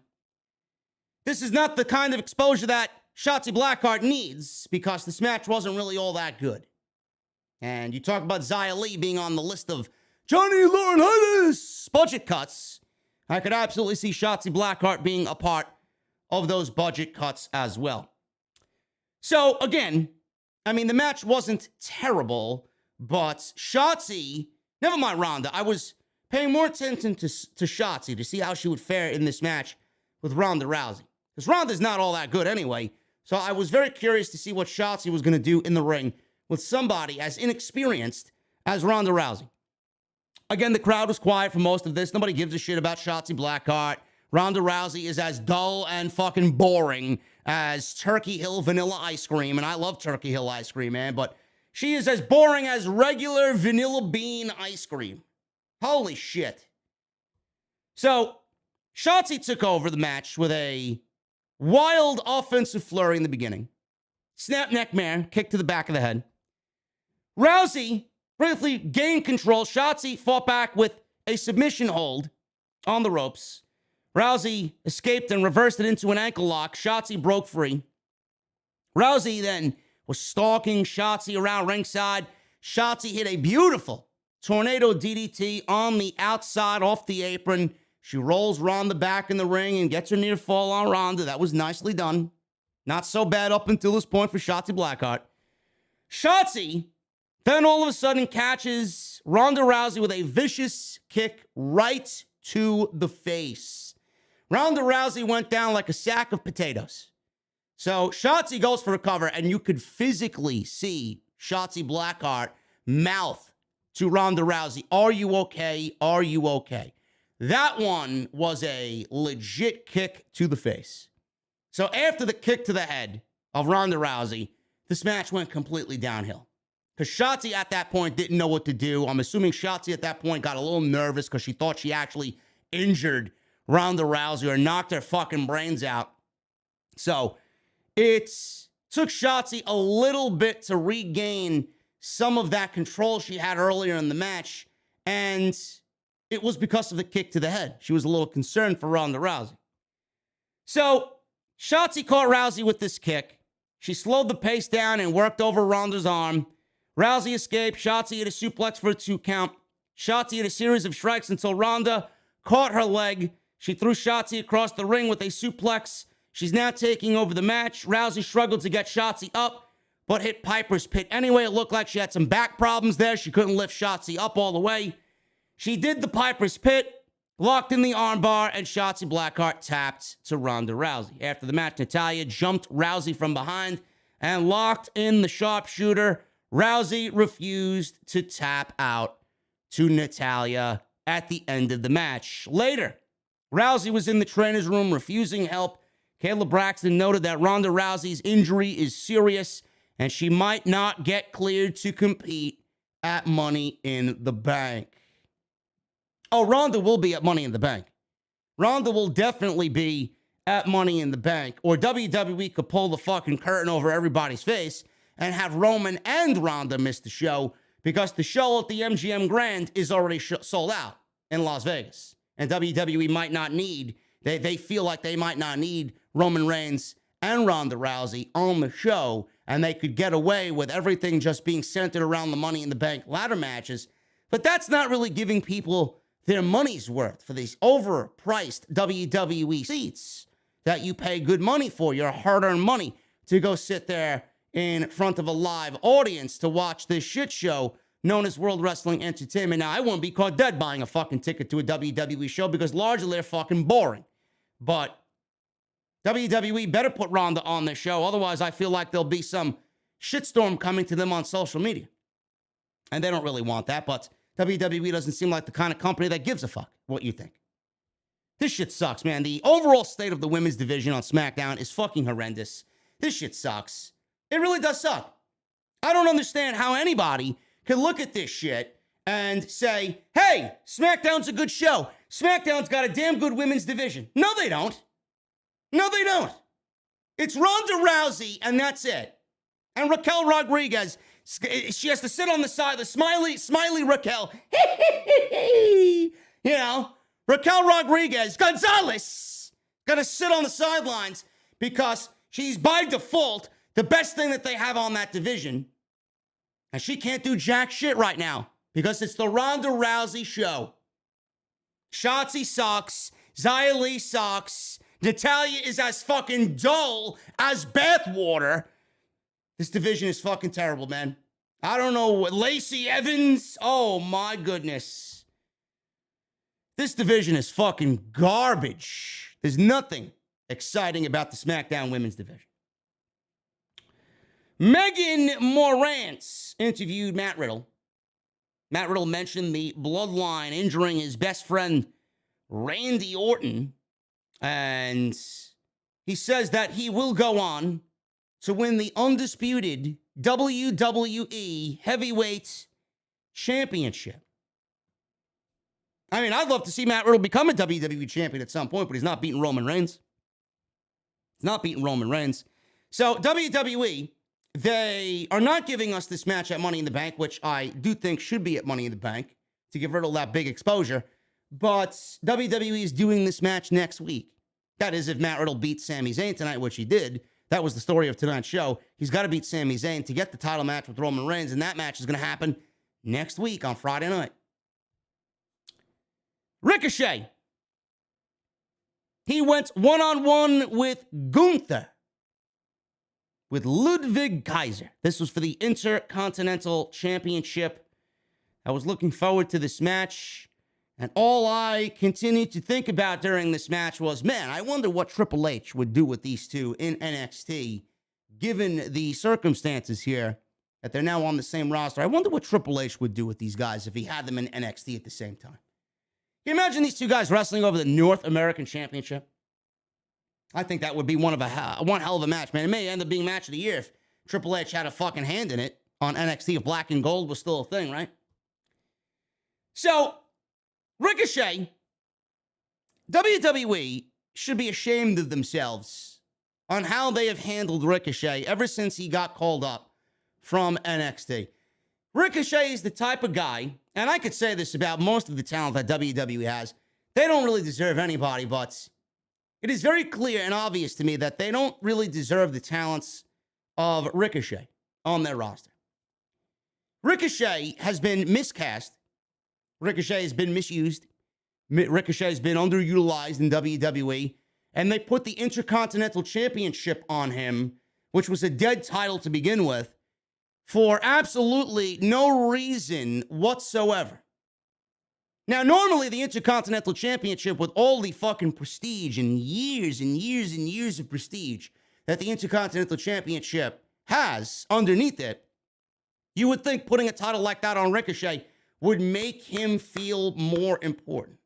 This is not the kind of exposure that Shotzi Blackheart needs because this match wasn't really all that good. And you talk about Xia Li being on the list of Johnny Laurinaitis budget cuts. I could absolutely see Shotzi Blackheart being a part of those budget cuts as well. So, again, I mean, the match wasn't terrible, but Shotzi, never mind Ronda, I was paying more attention to Shotzi to see how she would fare in this match with Ronda Rousey. Because Ronda's not all that good anyway, so I was very curious to see what Shotzi was going to do in the ring with somebody as inexperienced as Ronda Rousey. Again, the crowd was quiet for most of this. Nobody gives a shit about Shotzi Blackheart. Ronda Rousey is as dull and fucking boring as Turkey Hill vanilla ice cream, and I love Turkey Hill ice cream, man, but she is as boring as regular vanilla bean ice cream. Holy shit. So, Shotzi took over the match with a wild offensive flurry in the beginning. Snap neck man, kick to the back of the head. Rousey briefly gained control. Shotzi fought back with a submission hold on the ropes. Rousey escaped and reversed it into an ankle lock. Shotzi broke free. Rousey then was stalking Shotzi around ringside. Shotzi hit a beautiful tornado DDT on the outside off the apron. She rolls Ronda back in the ring and gets her near fall on Ronda. That was nicely done. Not so bad up until this point for Shotzi Blackheart. Shotzi then all of a sudden catches Ronda Rousey with a vicious kick right to the face. Ronda Rousey went down like a sack of potatoes. So Shotzi goes for a cover, and you could physically see Shotzi Blackheart mouth to Ronda Rousey, "Are you okay? Are you okay?" That one was a legit kick to the face. So after the kick to the head of Ronda Rousey, this match went completely downhill. Because Shotzi at that point didn't know what to do. I'm assuming Shotzi at that point got a little nervous because she thought she actually injured Ronda Rousey or knocked her fucking brains out. So it took Shotzi a little bit to regain some of that control she had earlier in the match. And it was because of the kick to the head. She was a little concerned for Ronda Rousey. So Shotzi caught Rousey with this kick. She slowed the pace down and worked over Ronda's arm. Rousey escaped. Shotzi hit a suplex for a 2 count. Shotzi hit a series of strikes until Ronda caught her leg. She threw Shotzi across the ring with a suplex. She's now taking over the match. Rousey struggled to get Shotzi up, but hit Piper's Pit anyway. It looked like she had some back problems there. She couldn't lift Shotzi up all the way. She did the Piper's Pit, locked in the armbar, and Shotzi Blackheart tapped to Ronda Rousey. After the match, Natalya jumped Rousey from behind and locked in the sharpshooter. Rousey refused to tap out to Natalya at the end of the match. Later, Rousey was in the trainer's room refusing help. Kayla Braxton noted that Ronda Rousey's injury is serious and she might not get cleared to compete at Money in the Bank. Oh, Ronda will be at Money in the Bank. Ronda will definitely be at Money in the Bank. Or WWE could pull the fucking curtain over everybody's face and have Roman and Ronda miss the show because the show at the MGM Grand is already sold out in Las Vegas. And WWE might not need, they feel like they might not need Roman Reigns and Ronda Rousey on the show, and they could get away with everything just being centered around the Money in the Bank ladder matches. But that's not really giving people their money's worth for these overpriced WWE seats that you pay good money for, your hard-earned money, to go sit there in front of a live audience to watch this shit show known as World Wrestling Entertainment. Now, I won't be caught dead buying a fucking ticket to a WWE show because largely they're fucking boring. But WWE better put Ronda on their show. Otherwise, I feel like there'll be some shitstorm coming to them on social media. And they don't really want that, but WWE doesn't seem like the kind of company that gives a fuck what you think. This shit sucks, man. The overall state of the women's division on SmackDown is fucking horrendous. This shit sucks. It really does suck. I don't understand how anybody can look at this shit and say, hey, SmackDown's a good show. SmackDown's got a damn good women's division. No, they don't. No, they don't. It's Ronda Rousey, and that's it. And Raquel Rodriguez, she has to sit on the side, the smiley Raquel. You know, Raquel Rodriguez, Gonzalez, got to sit on the sidelines because she's by default the best thing that they have on that division. And she can't do jack shit right now because it's the Ronda Rousey show. Shotzi sucks. Xia Li sucks. Natalya is as fucking dull as bathwater. This division is fucking terrible, man. I don't know. Lacey Evans. Oh, my goodness. This division is fucking garbage. There's nothing exciting about the SmackDown women's division. Megan Morantz interviewed Matt Riddle. Matt Riddle mentioned the bloodline injuring his best friend, Randy Orton. And he says that he will go on to win the undisputed WWE Heavyweight Championship. I mean, I'd love to see Matt Riddle become a WWE champion at some point, but he's not beating Roman Reigns. He's not beating Roman Reigns. So WWE, they are not giving us this match at Money in the Bank, which I do think should be at Money in the Bank to give Riddle that big exposure. But WWE is doing this match next week. That is, if Matt Riddle beats Sami Zayn tonight, which he did. That was the story of tonight's show. He's got to beat Sami Zayn to get the title match with Roman Reigns, and that match is going to happen next week on Friday night. Ricochet. He went one-on-one with Gunther, with Ludwig Kaiser. This was for the Intercontinental Championship. I was looking forward to this match. And all I continued to think about during this match was, man, I wonder what Triple H would do with these two in NXT, given the circumstances here that they're now on the same roster. I wonder what Triple H would do with these guys if he had them in NXT at the same time. you imagine these two guys wrestling over the North American Championship? I think that would be one hell of a match, man. It may end up being match of the year if Triple H had a fucking hand in it on NXT if Black and Gold was still a thing, right? So, Ricochet, WWE should be ashamed of themselves on how they have handled Ricochet ever since he got called up from NXT. Ricochet is the type of guy, and I could say this about most of the talent that WWE has, they don't really deserve anybody, but it is very clear and obvious to me that they don't really deserve the talents of Ricochet on their roster. Ricochet has been miscast. Ricochet has been misused. Ricochet has been underutilized in WWE, and they put the Intercontinental Championship on him, which was a dead title to begin with, for absolutely no reason whatsoever. Now, normally the Intercontinental Championship, with all the fucking prestige and years and years and years of prestige that the Intercontinental Championship has underneath it, you would think putting a title like that on Ricochet would make him feel more important.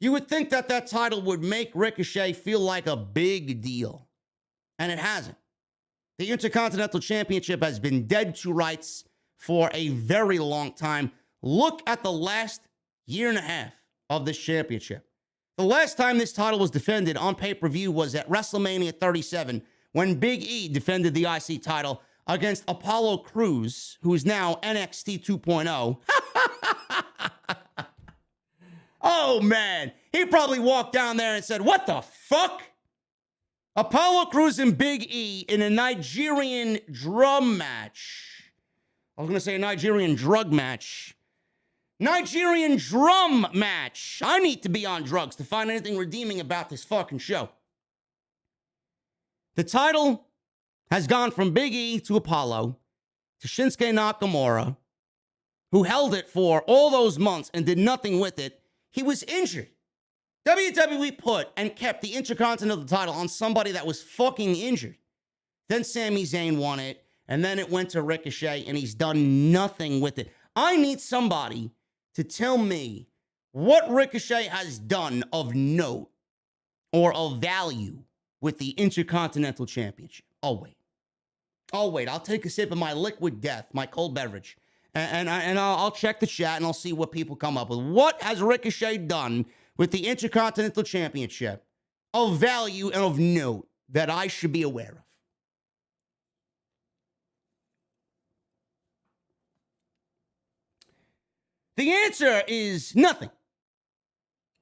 You would think that that title would make Ricochet feel like a big deal. And it hasn't. The Intercontinental Championship has been dead to rights for a very long time. Look at the last year and a half of this championship. The last time this title was defended on pay-per-view was at WrestleMania 37 when Big E defended the IC title against Apollo Crews, who is now NXT 2.0. Oh, man. He probably walked down there and said, what the fuck? Apollo Crews and Big E in a Nigerian drum match. I was going to say a Nigerian drug match. Nigerian drum match. I need to be on drugs to find anything redeeming about this fucking show. The title has gone from Big E to Apollo to Shinsuke Nakamura, who held it for all those months and did nothing with it. He was injured. WWE put and kept the Intercontinental title on somebody that was fucking injured. Then Sami Zayn won it, and then it went to Ricochet, and he's done nothing with it. I need somebody to tell me what Ricochet has done of note or of value with the Intercontinental Championship. I'll wait. I'll take a sip of my liquid death, my cold beverage, and I'll check the chat, and I'll see what people come up with. What has Ricochet done with the Intercontinental Championship of value and of note that I should be aware of? The answer is nothing.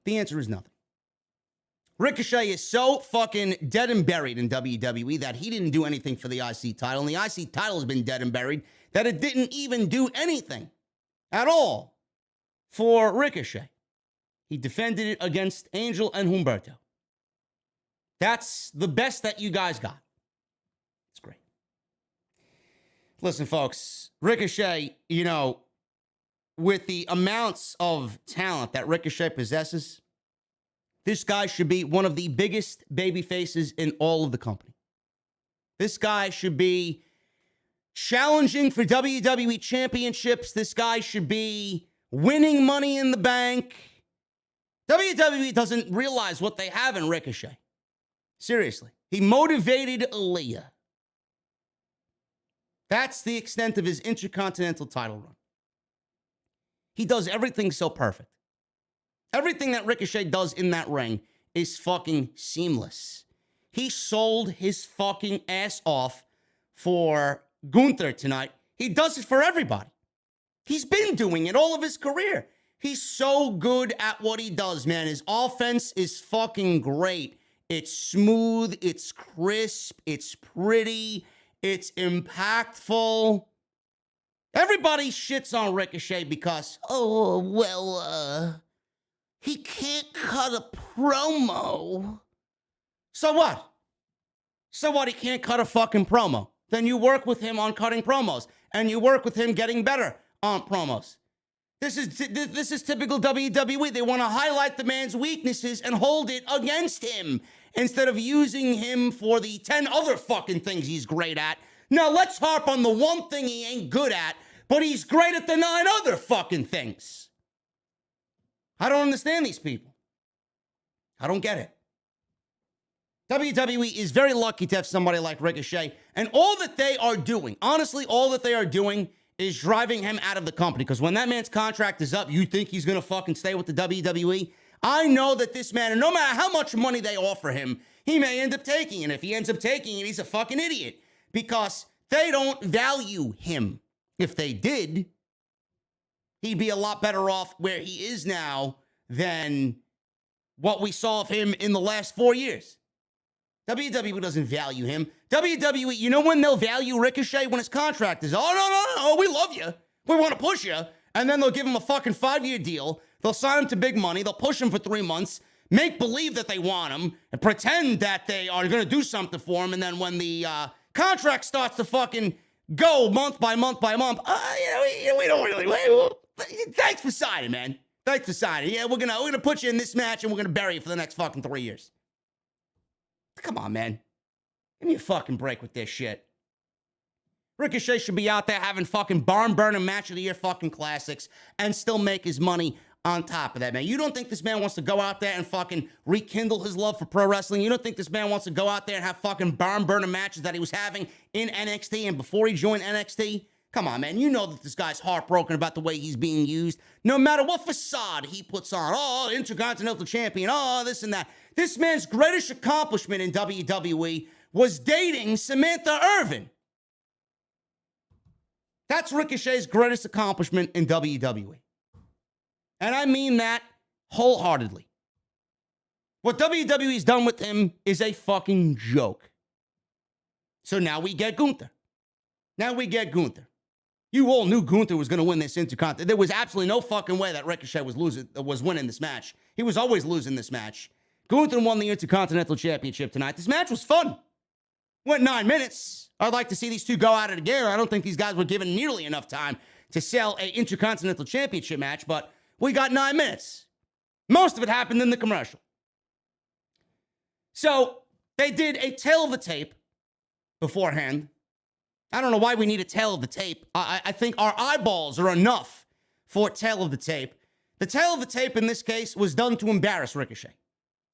The answer is nothing. Ricochet is so fucking dead and buried in WWE that he didn't do anything for the IC title, and the IC title has been dead and buried that it didn't even do anything at all for Ricochet. He defended it against Angel and Humberto. That's the best that you guys got. It's great. Listen, folks, Ricochet, with the amounts of talent that Ricochet possesses, this guy should be one of the biggest baby faces in all of the company. This guy should be challenging for WWE championships. This guy should be winning Money in the Bank. WWE doesn't realize what they have in Ricochet. Seriously. He motivated Aaliyah. That's the extent of his Intercontinental title run. He does everything so perfect. Everything that Ricochet does in that ring is fucking seamless. He sold his fucking ass off for Gunther tonight. He does it for everybody. He's been doing it all of his career. He's so good at what he does, man. His offense is fucking great. It's smooth, it's crisp, it's pretty, it's impactful. Everybody shits on Ricochet because, he can't cut a promo. So what? So what? He can't cut a fucking promo. Then you work with him on cutting promos, and you work with him getting better on promos. This is typical WWE. They want to highlight the man's weaknesses and hold it against him instead of using him for the 10 other fucking things he's great at. Now let's harp on the one thing he ain't good at, but he's great at the 9 other fucking things. I don't understand these people. I don't get it. WWE is very lucky to have somebody like Ricochet, and all that they are doing, honestly, all that they are doing is driving him out of the company, because when that man's contract is up, you think he's going to fucking stay with the WWE? I know that this man, and no matter how much money they offer him, he may end up taking it. If he ends up taking it, he's a fucking idiot, because they don't value him. If they did, he'd be a lot better off where he is now than what we saw of him in the last 4 years. WWE doesn't value him. WWE, you know when they'll value Ricochet? When his contract is, oh, no, we love you. We want to push you. And then they'll give him a fucking 5-year deal. They'll sign him to big money. They'll push him for 3 months, make believe that they want him, and pretend that they are going to do something for him. And then when the contract starts to fucking go month by month by month, we don't really. Thanks for signing, man. Thanks for signing. Yeah, we're gonna put you in this match and we're gonna bury you for the next fucking 3 years. Come on, man. Give me a fucking break with this shit. Ricochet should be out there having fucking barn-burning match of the year fucking classics and still make his money on top of that, man. You don't think this man wants to go out there and fucking rekindle his love for pro wrestling? You don't think this man wants to go out there and have fucking barn-burning matches that he was having in NXT and before he joined NXT? Come on, man. You know that this guy's heartbroken about the way he's being used. No matter what facade he puts on. Oh, Intercontinental Champion. Oh, this and that. This man's greatest accomplishment in WWE was dating Samantha Irvin. That's Ricochet's greatest accomplishment in WWE. And I mean that wholeheartedly. What WWE's done with him is a fucking joke. So now we get Gunther. You all knew Gunther was going to win this Intercontinental. There was absolutely no fucking way that Ricochet was winning this match. He was always losing this match. Gunther won the Intercontinental Championship tonight. This match was fun. Went 9 minutes. I'd like to see these two go at it again. I don't think these guys were given nearly enough time to sell an Intercontinental Championship match, but we got 9 minutes. Most of it happened in the commercial. So they did a tail of the tape beforehand. I don't know why we need a tail of the tape. I think our eyeballs are enough for tail of the tape. The tail of the tape in this case was done to embarrass Ricochet.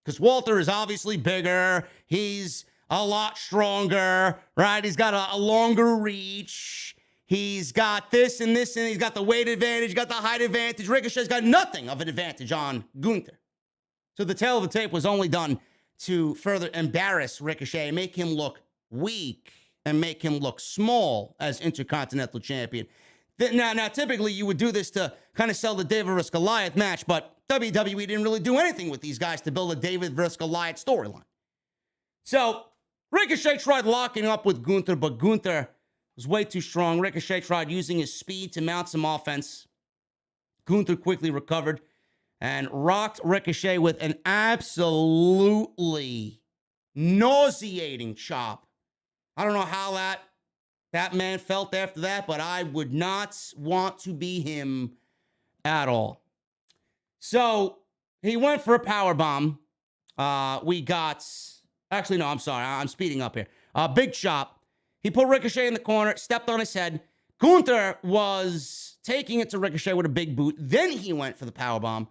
Because Walter is obviously bigger. He's a lot stronger, right? He's got a longer reach. He's got this and this, and he's got the weight advantage, got the height advantage. Ricochet's got nothing of an advantage on Gunther. So the tail of the tape was only done to further embarrass Ricochet, make him look weak, and make him look small as Intercontinental Champion. Now, typically you would do this to kind of sell the David vs. Goliath match, but WWE didn't really do anything with these guys to build a David vs. Goliath storyline. So Ricochet tried locking up with Gunther, but Gunther was way too strong. Ricochet tried using his speed to mount some offense. Gunther quickly recovered and rocked Ricochet with an absolutely nauseating chop. I don't know how that man felt after that, but I would not want to be him at all. So he went for a powerbomb. Actually, no, I'm sorry. I'm speeding up here. Big chop. He put Ricochet in the corner, stepped on his head. Gunther was taking it to Ricochet with a big boot. Then he went for the powerbomb.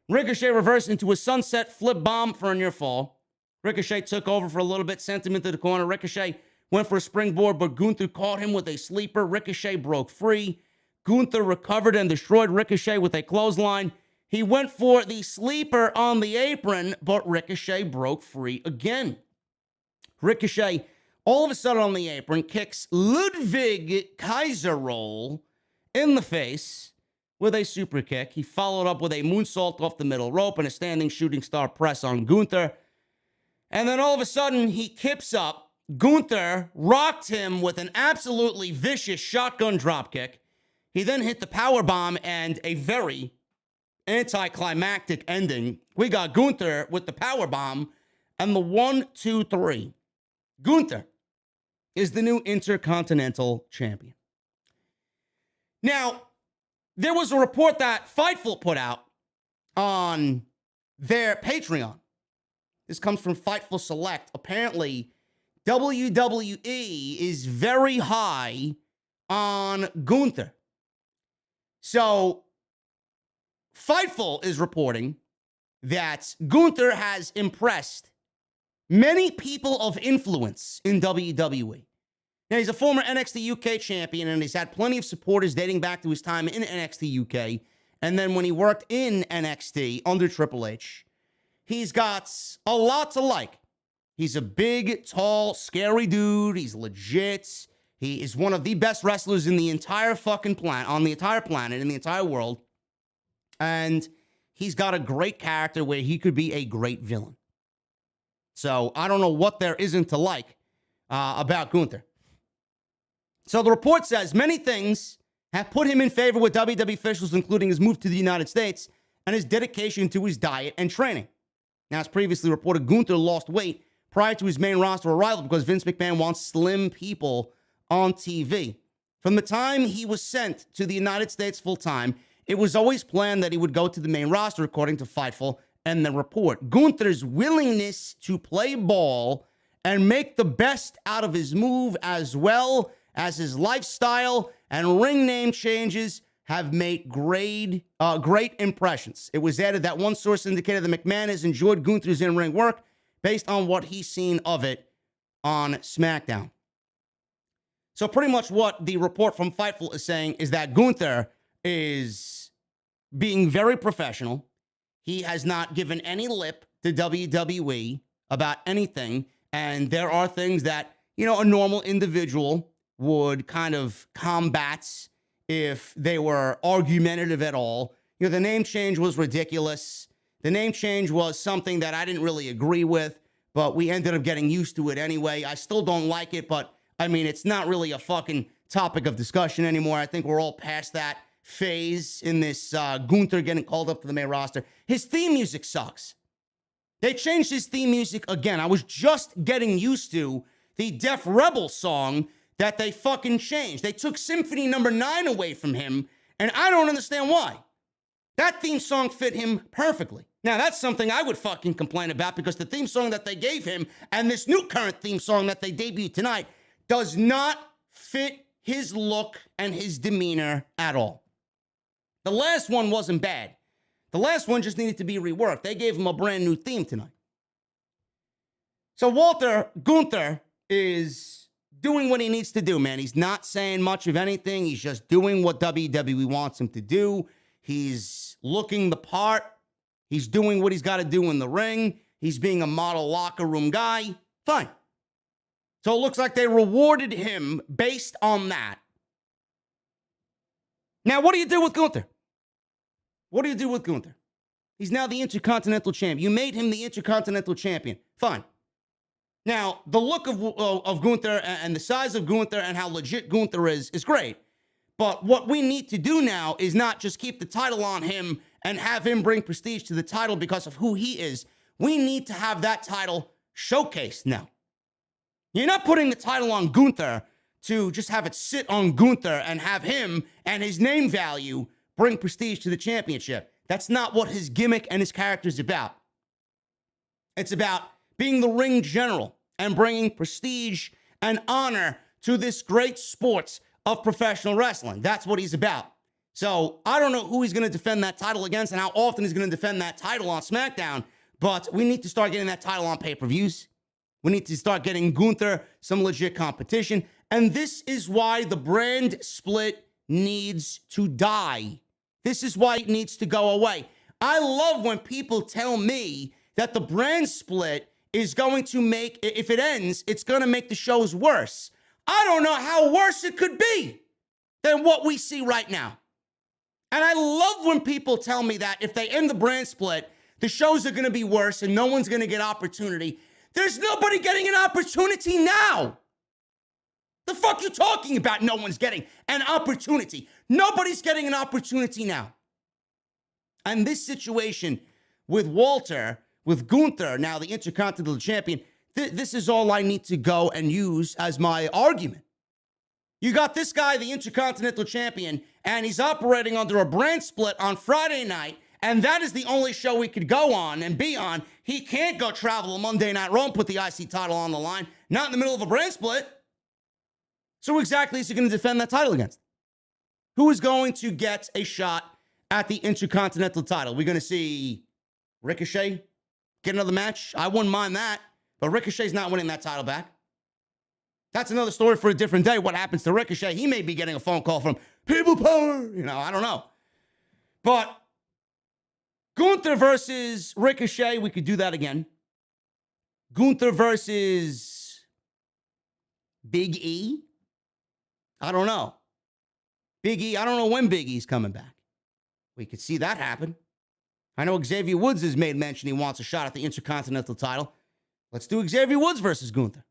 Ricochet reversed into a sunset flip bomb for a near fall. Ricochet took over for a little bit, sent him into the corner. Ricochet went for a springboard, but Gunther caught him with a sleeper. Ricochet broke free. Gunther recovered and destroyed Ricochet with a clothesline. He went for the sleeper on the apron, but Ricochet broke free again. Ricochet, all of a sudden on the apron, kicks Ludwig Kaiserroll in the face with a super kick. He followed up with a moonsault off the middle rope and a standing shooting star press on Gunther. And then all of a sudden, he kips up. Gunther rocked him with an absolutely vicious shotgun dropkick. He then hit the powerbomb and a very anticlimactic ending. We got Gunther with the powerbomb and the 1, 2, 3. Gunther is the new Intercontinental Champion. Now, there was a report that Fightful put out on their Patreon. This comes from Fightful Select. Apparently, WWE is very high on Gunther. So, Fightful is reporting that Gunther has impressed many people of influence in WWE. Now, he's a former NXT UK champion, and he's had plenty of supporters dating back to his time in NXT UK. And then when he worked in NXT under Triple H, he's got a lot to like. He's a big, tall, scary dude. He's legit. He is one of the best wrestlers in the entire fucking planet, on the entire planet, in the entire world. And he's got a great character where he could be a great villain. So I don't know what there isn't to like about Gunther. So the report says many things have put him in favor with WWE officials, including his move to the United States and his dedication to his diet and training. Now, as previously reported, Gunther lost weight prior to his main roster arrival because Vince McMahon wants slim people on TV. From the time he was sent to the United States full-time, it was always planned that he would go to the main roster, according to Fightful and the report. Gunther's willingness to play ball and make the best out of his move, as well as his lifestyle and ring name changes, have made great impressions. It was added that one source indicated that McMahon has enjoyed Gunther's in-ring work based on what he's seen of it on SmackDown. So pretty much what the report from Fightful is saying is that Gunther is being very professional. He has not given any lip to WWE about anything. And there are things that, you know, a normal individual would kind of combat if they were argumentative at all. You know, the name change was ridiculous. The name change was something that I didn't really agree with, but we ended up getting used to it anyway. I still don't like it, but I mean, it's not really a fucking topic of discussion anymore. I think we're all past that phase in this Gunther getting called up to the main roster. His theme music sucks. They changed his theme music again. I was just getting used to the Def Rebel song that they fucking changed. They took Symphony Number 9 away from him, and I don't understand why. That theme song fit him perfectly. Now, that's something I would fucking complain about, because the theme song that they gave him and this new current theme song that they debuted tonight does not fit his look and his demeanor at all. The last one wasn't bad. The last one just needed to be reworked. They gave him a brand new theme tonight. So Gunther is doing what he needs to do, man. He's not saying much of anything. He's just doing what WWE wants him to do. He's looking the part. He's doing what he's got to do in the ring. He's being a model locker room guy. Fine. So it looks like they rewarded him based on that. Now, what do you do with Gunther? What do you do with Gunther? He's now the Intercontinental Champion. You made him the Intercontinental Champion. Fine. Now, the look of Gunther and the size of Gunther and how legit Gunther is great. But what we need to do now is not just keep the title on him and have him bring prestige to the title because of who he is. We need to have that title showcased now. You're not putting the title on Gunther to just have it sit on Gunther and have him and his name value bring prestige to the championship. That's not what his gimmick and his character is about. It's about being the ring general and bringing prestige and honor to this great sport of professional wrestling. That's what he's about. So I don't know who he's going to defend that title against and how often he's going to defend that title on SmackDown, but we need to start getting that title on pay-per-views. We need to start getting Gunther some legit competition. And this is why the brand split needs to die. This is why it needs to go away. I love when people tell me that the brand split is going to make, if it ends, it's going to make the shows worse. I don't know how worse it could be than what we see right now. And I love when people tell me that if they end the brand split, the shows are going to be worse and no one's going to get opportunity. There's nobody getting an opportunity now. The fuck you talking about? No one's getting an opportunity. Nobody's getting an opportunity now. And this situation with Gunther, now the Intercontinental Champion, this is all I need to go and use as my argument. You got this guy, the Intercontinental Champion, and he's operating under a brand split on Friday night, and that is the only show we could go on and be on. He can't go travel a Monday Night Raw and put the IC title on the line, not in the middle of a brand split. So who exactly is he going to defend that title against? Who is going to get a shot at the Intercontinental title? We're going to see Ricochet get another match. I wouldn't mind that, but Ricochet's not winning that title back. That's another story for a different day. What happens to Ricochet? He may be getting a phone call from People Power. I don't know. But Gunther versus Ricochet, we could do that again. Gunther versus Big E? I don't know. Big E, I don't know when Big E's coming back. We could see that happen. I know Xavier Woods has made mention he wants a shot at the Intercontinental title. Let's do Xavier Woods versus Gunther.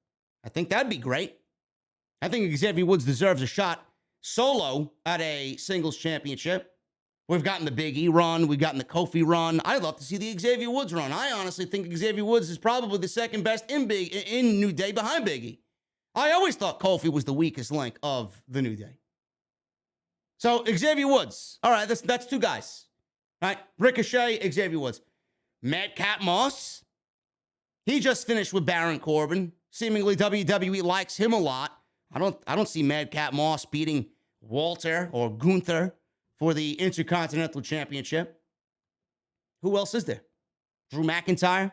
I think that'd be great. I think Xavier Woods deserves a shot solo at a singles championship. We've gotten the Big E run. We've gotten the Kofi run. I'd love to see the Xavier Woods run. I honestly think Xavier Woods is probably the second best in New Day behind Big E. I always thought Kofi was the weakest link of the New Day. So Xavier Woods. All right, that's two guys. All right, Ricochet, Xavier Woods. Madcap Moss. He just finished with Baron Corbin. Seemingly WWE likes him a lot. I don't see Madcap Moss beating Walter or Gunther for the Intercontinental Championship. Who else is there? Drew McIntyre?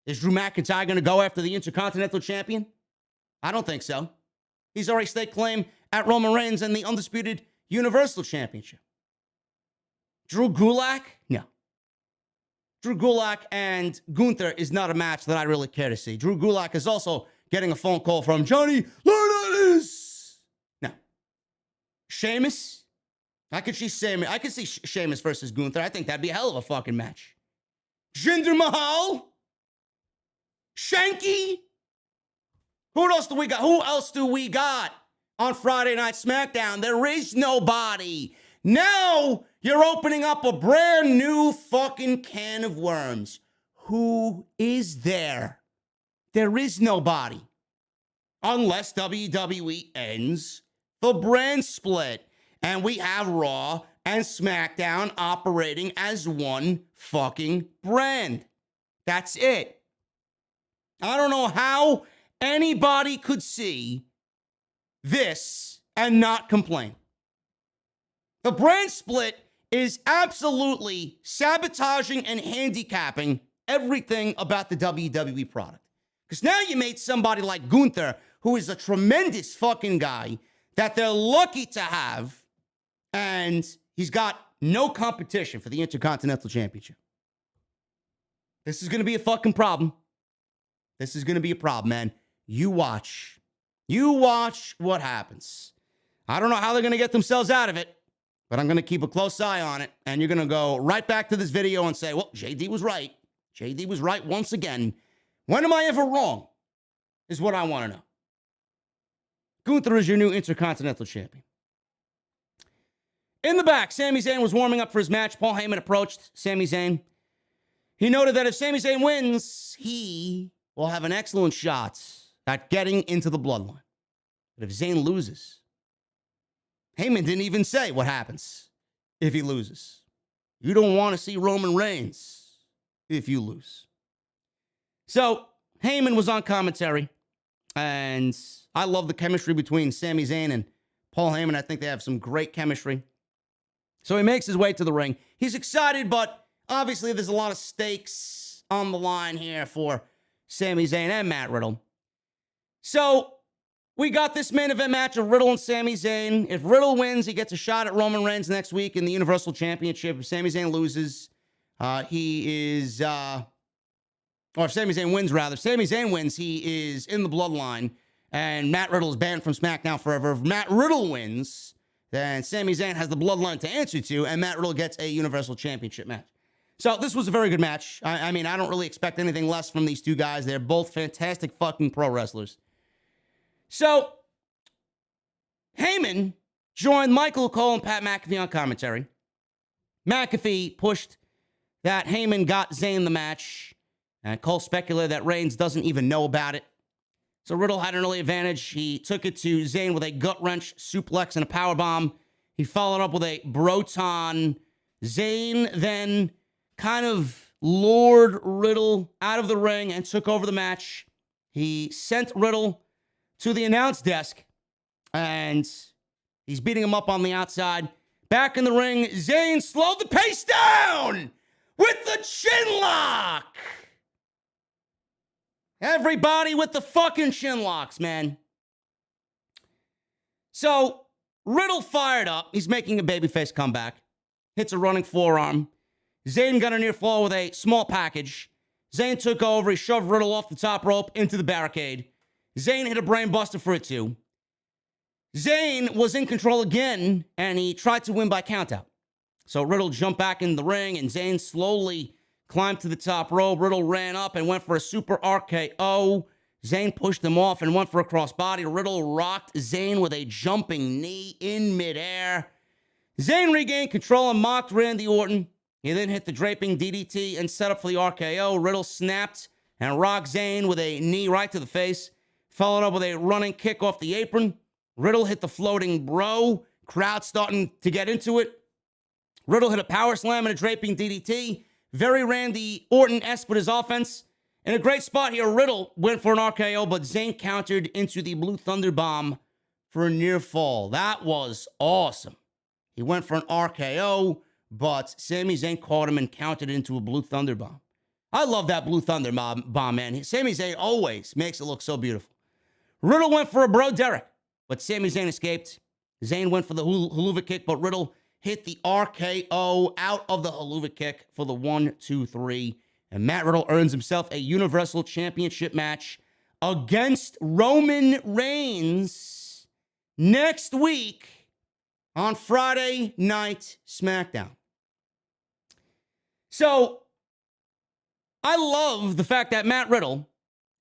Is Drew McIntyre going to go after the Intercontinental Champion? I don't think so. He's already staked claim at Roman Reigns and the undisputed Universal Championship. Drew Gulak? No. Drew Gulak and Gunther is not a match that I really care to see. Drew Gulak is also getting a phone call from Johnny Laurinaitis. No. Sheamus? I could see Sheamus versus Gunther. I think that'd be a hell of a fucking match. Jinder Mahal? Shanky? Who else do we got? Who else do we got on Friday Night SmackDown? There is nobody. Now you're opening up a brand new fucking can of worms. Who is there? There is nobody. Unless WWE ends the brand split and we have Raw and SmackDown operating as one fucking brand. That's it. I don't know how anybody could see this and not complain. The brand split is absolutely sabotaging and handicapping everything about the WWE product. Because now you made somebody like Gunther, who is a tremendous fucking guy that they're lucky to have, and he's got no competition for the Intercontinental Championship. This is going to be a fucking problem. This is going to be a problem, man. You watch. You watch what happens. I don't know how they're going to get themselves out of it, but I'm going to keep a close eye on it, and you're going to go right back to this video and say, well, JD was right. JD was right once again. When am I ever wrong? Is what I want to know. Gunther is your new Intercontinental Champion. In the back, Sami Zayn was warming up for his match. Paul Heyman approached Sami Zayn. He noted that if Sami Zayn wins, he will have an excellent shot at getting into the bloodline. But if Zayn loses, Heyman didn't even say what happens if he loses. You don't want to see Roman Reigns if you lose. So Heyman was on commentary, and I love the chemistry between Sami Zayn and Paul Heyman. I think they have some great chemistry. So he makes his way to the ring. He's excited, but obviously there's a lot of stakes on the line here for Sami Zayn and Matt Riddle. So we got this main event match of Riddle and Sami Zayn. If Riddle wins, he gets a shot at Roman Reigns next week in the Universal Championship. If Sami Zayn loses, or if Sami Zayn wins, rather. If Sami Zayn wins, he is in the bloodline, and Matt Riddle is banned from SmackDown forever. If Matt Riddle wins, then Sami Zayn has the bloodline to answer to, and Matt Riddle gets a Universal Championship match. So this was a very good match. I mean, I don't really expect anything less from these two guys. They're both fantastic fucking pro wrestlers. So Heyman joined Michael Cole and Pat McAfee on commentary. McAfee pushed that Heyman got Zayn the match, and Cole speculated that Reigns doesn't even know about it. So Riddle had an early advantage. He took it to Zayn with a gut-wrench suplex and a powerbomb. He followed up with a Broton. Zayn then kind of lured Riddle out of the ring and took over the match. He sent Riddle to the announce desk, and he's beating him up on the outside. Back in the ring, Zayn slowed the pace down with the chin lock. Everybody with the fucking chin locks, man. So, Riddle fired up. He's making a babyface comeback. Hits a running forearm. Zayn got a near fall with a small package. Zayn took over. He shoved Riddle off the top rope into the barricade. Zayn hit a brain buster for it too. Zayn was in control again, and he tried to win by countout. So Riddle jumped back in the ring, and Zayn slowly climbed to the top rope. Riddle ran up and went for a super RKO. Zayn pushed him off and went for a crossbody. Riddle rocked Zayn with a jumping knee in midair. Zayn regained control and mocked Randy Orton. He then hit the draping DDT and set up for the RKO. Riddle snapped and rocked Zayn with a knee right to the face, followed up with a running kick off the apron. Riddle hit the floating bro. Crowd starting to get into it. Riddle hit a power slam and a draping DDT. Very Randy Orton-esque with his offense. In a great spot here, Riddle went for an RKO, but Zayn countered into the Blue Thunder Bomb for a near fall. That was awesome. He went for an RKO, but Sami Zayn caught him and countered into a Blue Thunder Bomb. I love that Blue Thunder Bomb, man. Sami Zayn always makes it look so beautiful. Riddle went for a Bro Derek, but Sami Zayn escaped. Zayn went for the Helluva Kick, but Riddle hit the RKO out of the Helluva Kick for the 1, 2, 3. And Matt Riddle earns himself a Universal Championship match against Roman Reigns next week on Friday Night SmackDown. So, I love the fact that Matt Riddle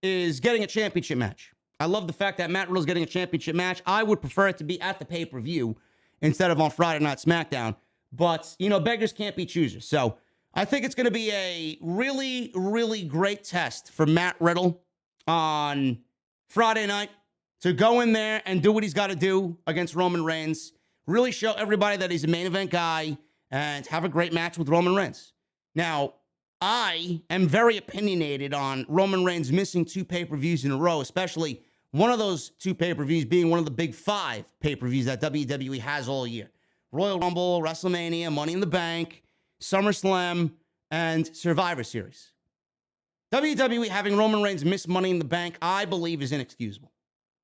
is getting a championship match. I love the fact that Matt Riddle is getting a championship match. I would prefer it to be at the pay-per-view instead of on Friday Night SmackDown. But, you know, beggars can't be choosers. So, I think it's going to be a really, really great test for Matt Riddle on Friday night to go in there and do what he's got to do against Roman Reigns. Really show everybody that he's a main event guy and have a great match with Roman Reigns. Now, I am very opinionated on Roman Reigns missing 2 pay-per-views in a row, especially one of those 2 pay-per-views being one of the big 5 pay-per-views that WWE has all year. Royal Rumble, WrestleMania, Money in the Bank, SummerSlam, and Survivor Series. WWE having Roman Reigns miss Money in the Bank, I believe, is inexcusable.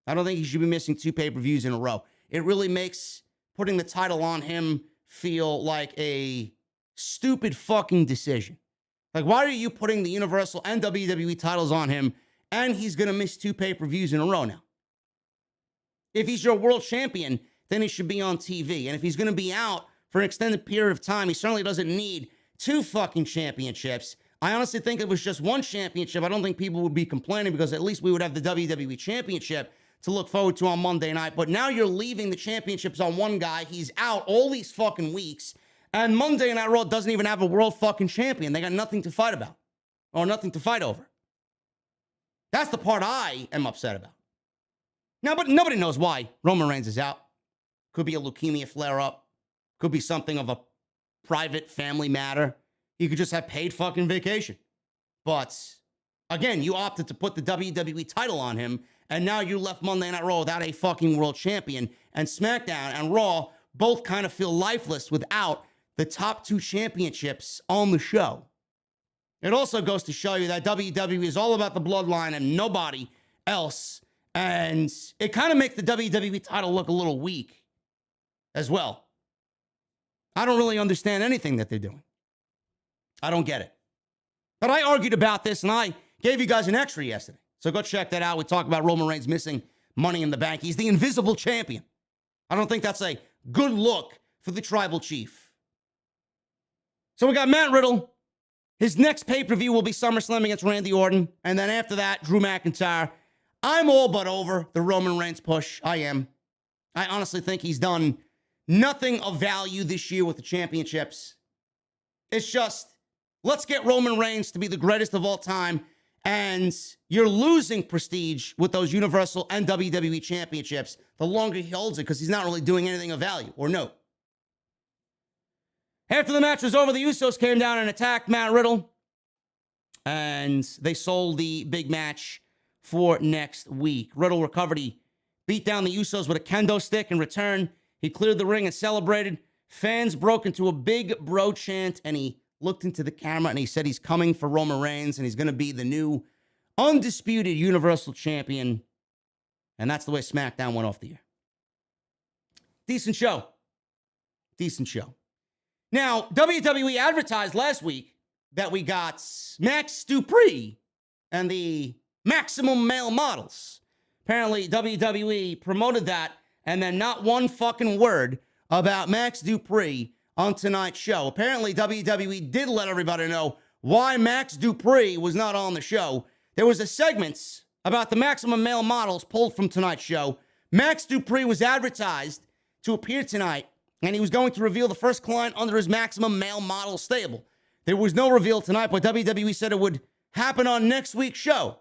I don't think he should be missing 2 pay-per-views in a row. It really makes putting the title on him feel like a stupid fucking decision. Like, why are you putting the Universal and WWE titles on him, and he's going to miss 2 pay-per-views in a row now? If he's your world champion, then he should be on TV. And if he's going to be out for an extended period of time, he certainly doesn't need 2 fucking championships. I honestly think if it was just 1 championship, I don't think people would be complaining because at least we would have the WWE Championship to look forward to on Monday night. But now you're leaving the championships on one guy. He's out all these fucking weeks. And Monday Night Raw doesn't even have a world fucking champion. They got nothing to fight about or nothing to fight over. That's the part I am upset about. Now, but nobody knows why Roman Reigns is out. Could be a leukemia flare-up. Could be something of a private family matter. He could just have paid fucking vacation. But, again, you opted to put the WWE title on him, and now you left Monday Night Raw without a fucking world champion. And SmackDown and Raw both kind of feel lifeless without the top 2 championships on the show. It also goes to show you that WWE is all about the bloodline and nobody else. And it kind of makes the WWE title look a little weak as well. I don't really understand anything that they're doing. I don't get it. But I argued about this, and I gave you guys an extra yesterday. So go check that out. We talk about Roman Reigns missing Money in the Bank. He's the invisible champion. I don't think that's a good look for the tribal chief. So we got Matt Riddle. His next pay-per-view will be SummerSlam against Randy Orton. And then after that, Drew McIntyre. I'm all but over the Roman Reigns push. I am. I honestly think he's done nothing of value this year with the championships. It's just, let's get Roman Reigns to be the greatest of all time. And you're losing prestige with those Universal and WWE championships the longer he holds it because he's not really doing anything of value or note. After the match was over, the Usos came down and attacked Matt Riddle. And they sold the big match for next week. Riddle recovered. He beat down the Usos with a kendo stick in return. He cleared the ring and celebrated. Fans broke into a big bro chant, and he looked into the camera and he said he's coming for Roman Reigns and he's going to be the new undisputed Universal Champion. And that's the way SmackDown went off the air. Decent show. Decent show. Now, WWE advertised last week that we got Max Dupri and the Maximum Male Models. Apparently, WWE promoted that, and then not one fucking word about Max Dupri on tonight's show. Apparently, WWE did let everybody know why Max Dupri was not on the show. There was a segment about the Maximum Male Models pulled from tonight's show. Max Dupri was advertised to appear tonight, and he was going to reveal the first client under his Maximum Male Model stable. There was no reveal tonight, but WWE said it would happen on next week's show.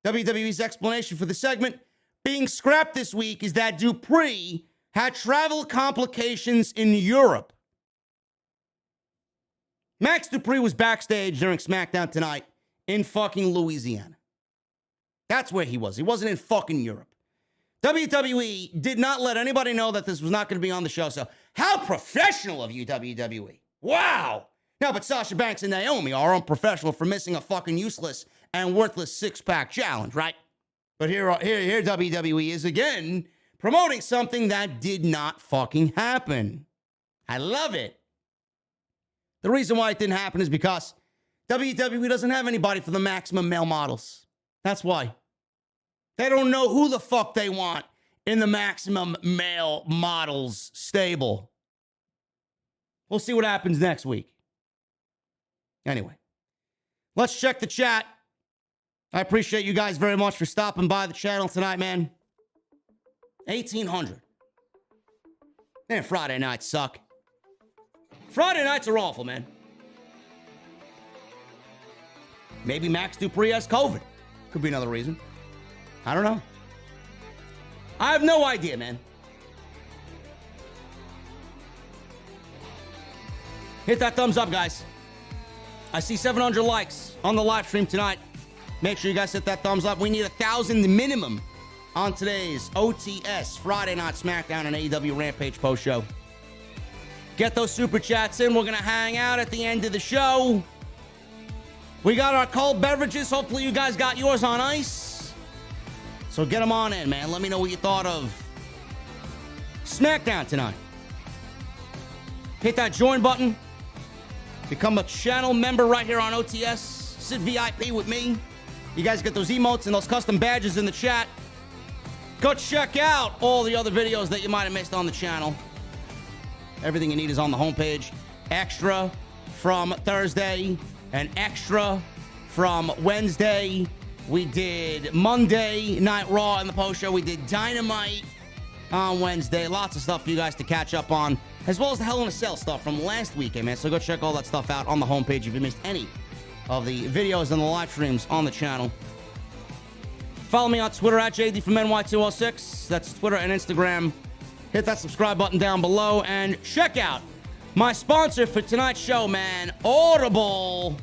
WWE's explanation for the segment being scrapped this week is that Dupri had travel complications in Europe. Max Dupri was backstage during SmackDown tonight in fucking Louisiana. That's where he was. He wasn't in fucking Europe. WWE did not let anybody know that this was not going to be on the show. So how professional of you, WWE. Wow. Now, but Sasha Banks and Naomi are unprofessional for missing a fucking useless and worthless six-pack challenge, right? But here WWE is again promoting something that did not fucking happen. I love it. The reason why it didn't happen is because WWE doesn't have anybody for the Maximum Male Models. That's why. They don't know who the fuck they want in the Maximum Male Models stable. We'll see what happens next week. Anyway, let's check the chat. I appreciate you guys very much for stopping by the channel tonight, man. 1,800. Man, Friday nights suck. Friday nights are awful, man. Maybe Max Dupri has COVID. Could be another reason. I don't know. I have no idea, man. Hit that thumbs up, guys. I see 700 likes on the live stream tonight. Make sure you guys hit that thumbs up. We need 1,000 minimum on today's OTS Friday Night SmackDown and AEW Rampage post show. Get those super chats in. We're going to hang out at the end of the show. We got our cold beverages. Hopefully you guys got yours on ice. So get them on in, man. Let me know what you thought of SmackDown tonight. Hit that join button. Become a channel member right here on OTS. Sit VIP with me. You guys get those emotes and those custom badges in the chat. Go check out all the other videos that you might have missed on the channel. Everything you need is on the homepage. Extra from Thursday and extra from Wednesday. We did Monday Night Raw in the post show. We did Dynamite on Wednesday. Lots of stuff for you guys to catch up on, as well as the Hell in a Cell stuff from last weekend, man. So go check all that stuff out on the homepage if you missed any of the videos and the live streams on the channel. Follow me on Twitter at JDfromNY206. That's Twitter and Instagram. Hit that subscribe button down below and check out my sponsor for tonight's show, man, Audible.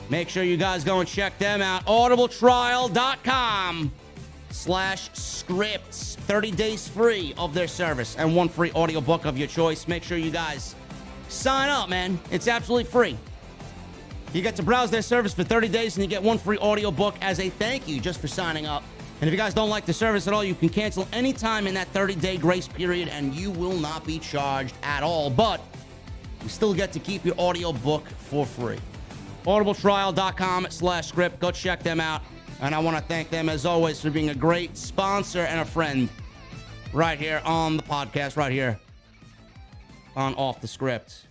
Make sure you guys go and check them out. audibletrial.com/scripts. 30 days free of their service and one free audiobook of your choice. Make sure you guys sign up, man. It's absolutely free. You get to browse their service for 30 days and you get one free audiobook as a thank you just for signing up. And if you guys don't like the service at all, you can cancel anytime in that 30-day grace period and you will not be charged at all. But you still get to keep your audiobook for free. audibletrial.com/script. Go check them out. And I want to thank them, as always, for being a great sponsor and a friend right here on the podcast, right here on Off the Script.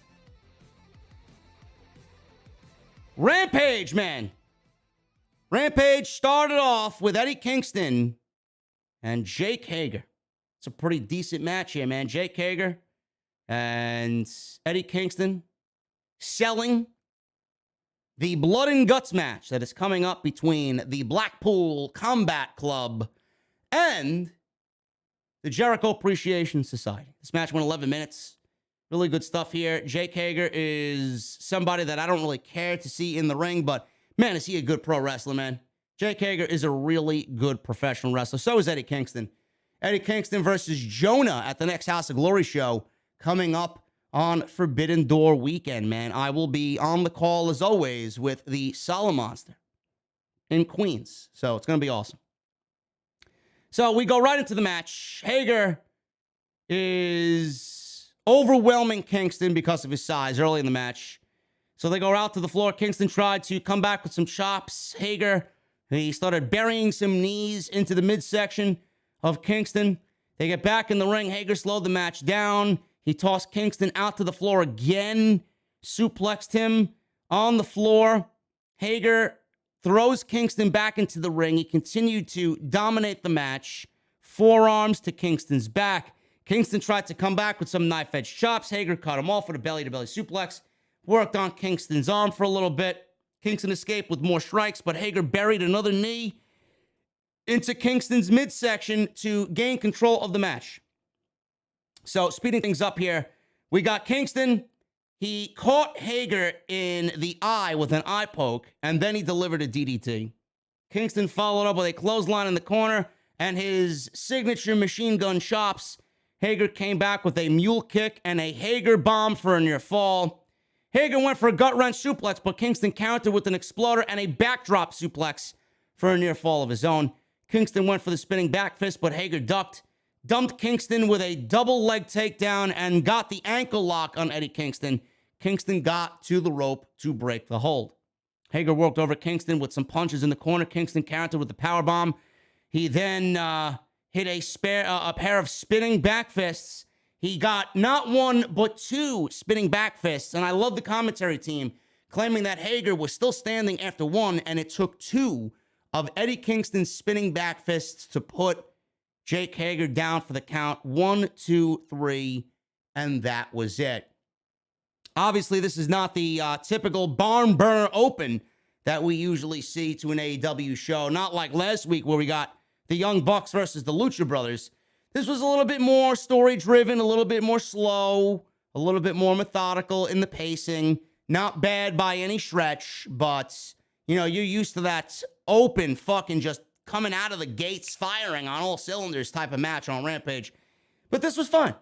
Rampage, man. Rampage started off with Eddie Kingston and Jake Hager. It's a pretty decent match here, man. Jake Hager and Eddie Kingston selling the Blood and Guts match that is coming up between the Blackpool Combat Club and the Jericho Appreciation Society. This match went 11 minutes. Really good stuff here. Jake Hager is somebody that I don't really care to see in the ring, but man, is he a good pro wrestler, man. Jake Hager is a really good professional wrestler. So is Eddie Kingston. Eddie Kingston versus Jonah at the next House of Glory show coming up on Forbidden Door weekend, man. I will be on the call, as always, with the Solid Monster in Queens. So it's going to be awesome. So we go right into the match. Hager is overwhelming Kingston because of his size early in the match. So they go out to the floor. Kingston tried to come back with some chops. Hager, he started burying some knees into the midsection of Kingston. They get back in the ring. Hager slowed the match down. He tossed Kingston out to the floor again, suplexed him on the floor. Hager throws Kingston back into the ring. He continued to dominate the match. Forearms to Kingston's back. Kingston tried to come back with some knife-edge chops. Hager cut him off with a belly-to-belly suplex. Worked on Kingston's arm for a little bit. Kingston escaped with more strikes, but Hager buried another knee into Kingston's midsection to gain control of the match. So, speeding things up here, we got Kingston. He caught Hager in the eye with an eye poke, and then he delivered a DDT. Kingston followed up with a clothesline in the corner and his signature machine gun chops. Hager came back with a mule kick and a Hager bomb for a near fall. Hager went for a gut-wrench suplex, but Kingston countered with an exploder and a backdrop suplex for a near fall of his own. Kingston went for the spinning back fist, but Hager ducked. Dumped Kingston with a double leg takedown and got the ankle lock on Eddie Kingston. Kingston got to the rope to break the hold. Hager worked over Kingston with some punches in the corner. Kingston countered with the powerbomb. He then hit a pair of spinning back fists. He got not one, but two spinning back fists. And I love the commentary team claiming that Hager was still standing after one, and it took two of Eddie Kingston's spinning back fists to put Jake Hager down for the count. 1, 2, 3, and that was it. Obviously, this is not the typical barn burner open that we usually see to an AEW show. Not like last week where we got the Young Bucks versus the Lucha Brothers. This was a little bit more story-driven, a little bit more slow, a little bit more methodical in the pacing. Not bad by any stretch, but, you know, you're used to that open fucking just coming out of the gates firing on all cylinders type of match on Rampage. But this was fun.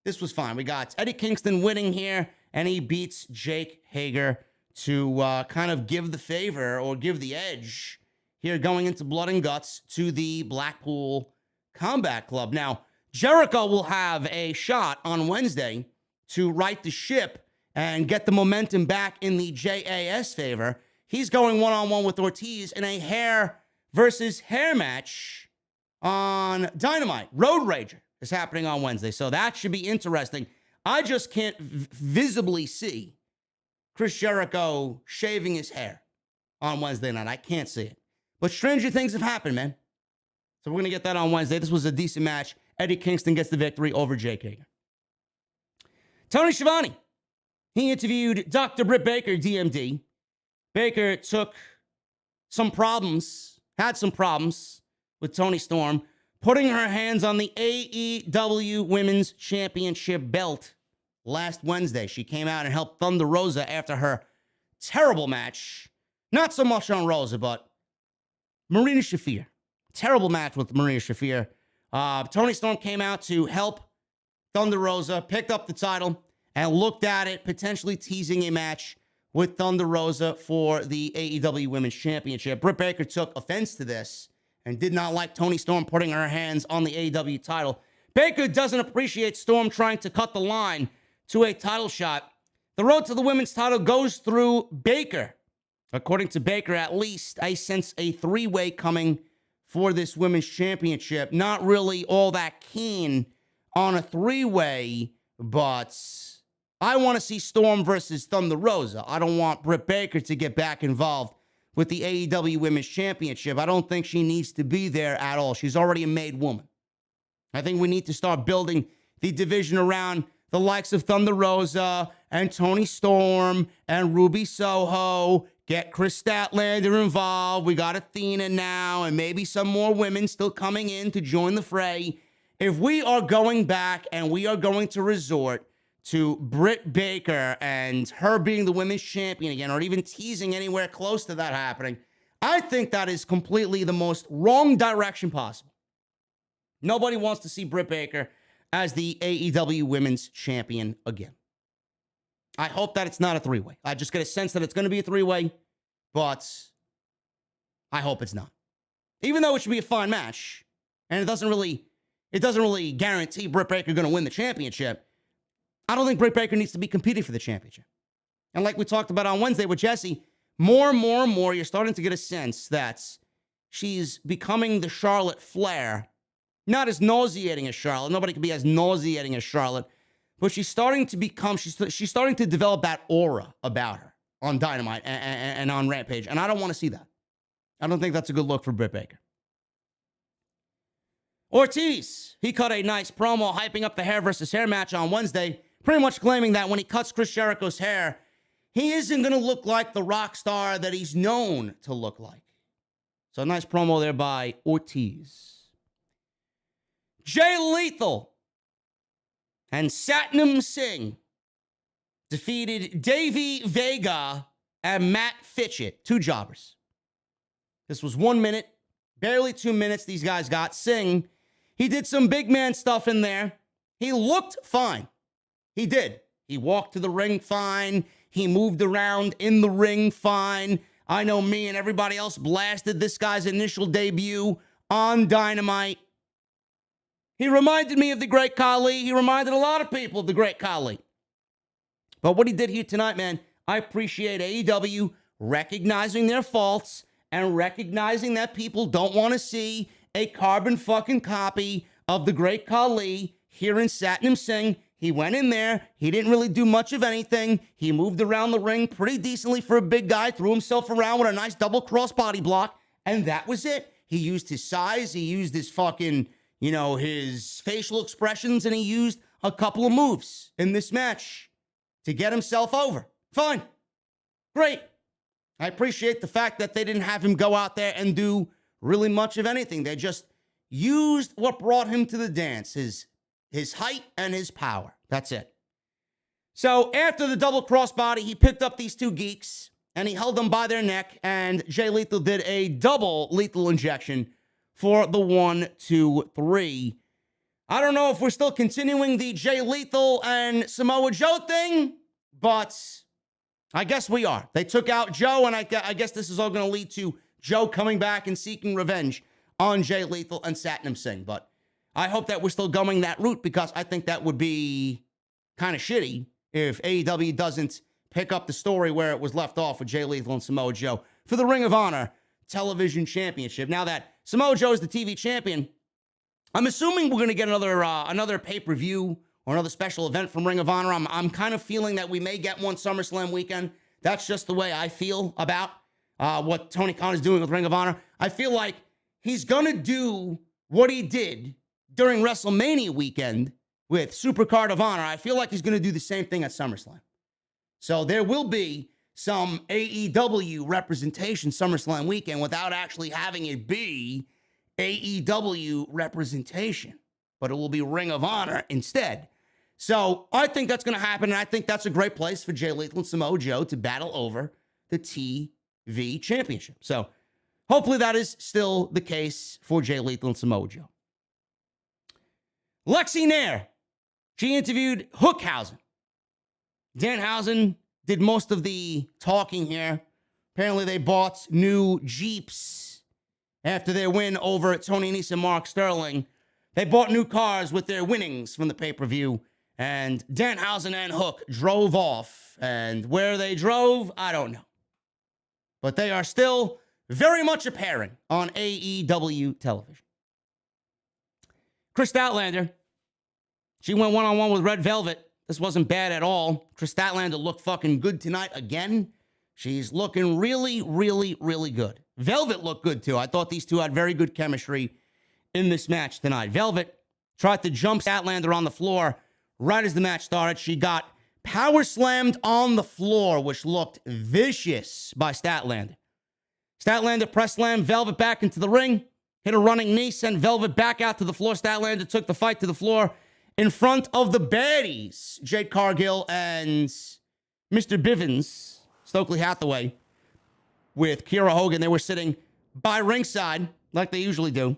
This was fine. We got Eddie Kingston winning here, and he beats Jake Hager to kind of give the favor or give the edge here going into Blood and Guts to the Blackpool Combat Club. Now, Jericho will have a shot on Wednesday to right the ship and get the momentum back in the JAS favor. He's going one-on-one with Ortiz in a hair versus hair match on Dynamite. Road Rager is happening on Wednesday, so that should be interesting. I just can't visibly see Chris Jericho shaving his hair on Wednesday night. I can't see it. But stranger things have happened, man. So we're going to get that on Wednesday. This was a decent match. Eddie Kingston gets the victory over Jake Hager. Tony Schiavone. He interviewed Dr. Britt Baker, DMD. Baker took some problems, had some problems with Toni Storm, putting her hands on the AEW Women's Championship belt last Wednesday. She came out and helped Thunder Rosa after her terrible match. Not so much on Rosa, but Marina Shafir. Terrible match with Marina Shafir. Toni Storm came out to help Thunder Rosa, picked up the title, and looked at it, potentially teasing a match with Thunder Rosa for the AEW Women's Championship. Britt Baker took offense to this and did not like Toni Storm putting her hands on the AEW title. Baker doesn't appreciate Storm trying to cut the line to a title shot. The road to the women's title goes through Baker. According to Baker, at least, I sense a three-way coming for this women's championship. Not really all that keen on a three-way, but I want to see Storm versus Thunder Rosa. I don't want Britt Baker to get back involved with the AEW Women's Championship. I don't think she needs to be there at all. She's already a made woman. I think we need to start building the division around the likes of Thunder Rosa and Toni Storm and Ruby Soho. Get Chris Statlander involved. We got Athena now and maybe some more women still coming in to join the fray. If we are going back and we are going to resort to Britt Baker and her being the women's champion again, or even teasing anywhere close to that happening, I think that is completely the most wrong direction possible. Nobody wants to see Britt Baker as the AEW Women's Champion again. I hope that it's not a three-way. I just get a sense that it's going to be a three-way, but I hope it's not. Even though it should be a fine match, and it doesn't really guarantee Britt Baker going to win the championship, I don't think Britt Baker needs to be competing for the championship. And like we talked about on Wednesday with Jesse, more and more, you're starting to get a sense that she's becoming the Charlotte Flair. Not as nauseating as Charlotte. Nobody can be as nauseating as Charlotte. But she's starting to develop that aura about her on Dynamite and on Rampage. And I don't want to see that. I don't think that's a good look for Britt Baker. Ortiz, he cut a nice promo hyping up the hair versus hair match on Wednesday, pretty much claiming that when he cuts Chris Jericho's hair, he isn't going to look like the rock star that he's known to look like. So a nice promo there by Ortiz. Jay Lethal and Satnam Singh defeated Davey, Vega, and Matt Fitchett, two jobbers. This was 1 minute, barely 2 minutes these guys got. Singh, he did some big man stuff in there. He looked fine. He did. He walked to the ring fine. He moved around in the ring fine. I know me and everybody else blasted this guy's initial debut on Dynamite. He reminded me of the great Khali. He reminded a lot of people of the great Khali. But what he did here tonight, man, I appreciate AEW recognizing their faults and recognizing that people don't want to see a carbon fucking copy of the great Khali here in Satnam Singh. He went in there. He didn't really do much of anything. He moved around the ring pretty decently for a big guy, threw himself around with a nice double cross body block, and that was it. He used his size. He used his fucking, his facial expressions, and he used a couple of moves in this match to get himself over. Fine. Great. I appreciate the fact that they didn't have him go out there and do really much of anything. They just used what brought him to the dance, his height and his power. That's it. So after the double crossbody, he picked up these two geeks and he held them by their neck, and Jay Lethal did a double lethal injection for the 1, 2, 3. I don't know if we're still continuing the Jay Lethal and Samoa Joe thing, but I guess we are. They took out Joe, and I guess this is all going to lead to Joe coming back and seeking revenge on Jay Lethal and Satnam Singh. But I hope that we're still going that route, because I think that would be kind of shitty if AEW doesn't pick up the story where it was left off with Jay Lethal and Samoa Joe for the Ring of Honor Television Championship. Now that Samoa Joe is the TV champion, I'm assuming we're going to get another pay-per-view or another special event from Ring of Honor. I'm kind of feeling that we may get one SummerSlam weekend. That's just the way I feel about what Tony Khan is doing with Ring of Honor. I feel like he's going to do what he did during WrestleMania weekend with Supercard of Honor. I feel like he's going to do the same thing at SummerSlam. So there will be some AEW representation SummerSlam weekend without actually having it be AEW representation, but it will be Ring of Honor instead. So I think that's going to happen, and I think that's a great place for Jay Lethal and Samoa Joe to battle over the TV Championship. So hopefully that is still the case for Jay Lethal and Samoa Joe. Lexi Nair, she interviewed Hookhausen. Danhausen did most of the talking here. Apparently they bought new Jeeps after their win over Tony Nese and Mark Sterling. They bought new cars with their winnings from the pay-per-view. And Danhausen and Hook drove off. And where they drove, I don't know. But they are still very much a pairing on AEW television. Chris Statlander, she went one-on-one with Red Velvet. This wasn't bad at all. Chris Statlander looked fucking good tonight again. She's looking really, really, really good. Velvet looked good too. I thought these two had very good chemistry in this match tonight. Velvet tried to jump Statlander on the floor right as the match started. She got power slammed on the floor, which looked vicious by Statlander. Statlander press slammed Velvet back into the ring, hit a running knee, sent Velvet back out to the floor. Statlander took the fight to the floor in front of the baddies, Jade Cargill and Mr. Bivens, Stokely Hathaway, with Kiera Hogan. They were sitting by ringside like they usually do.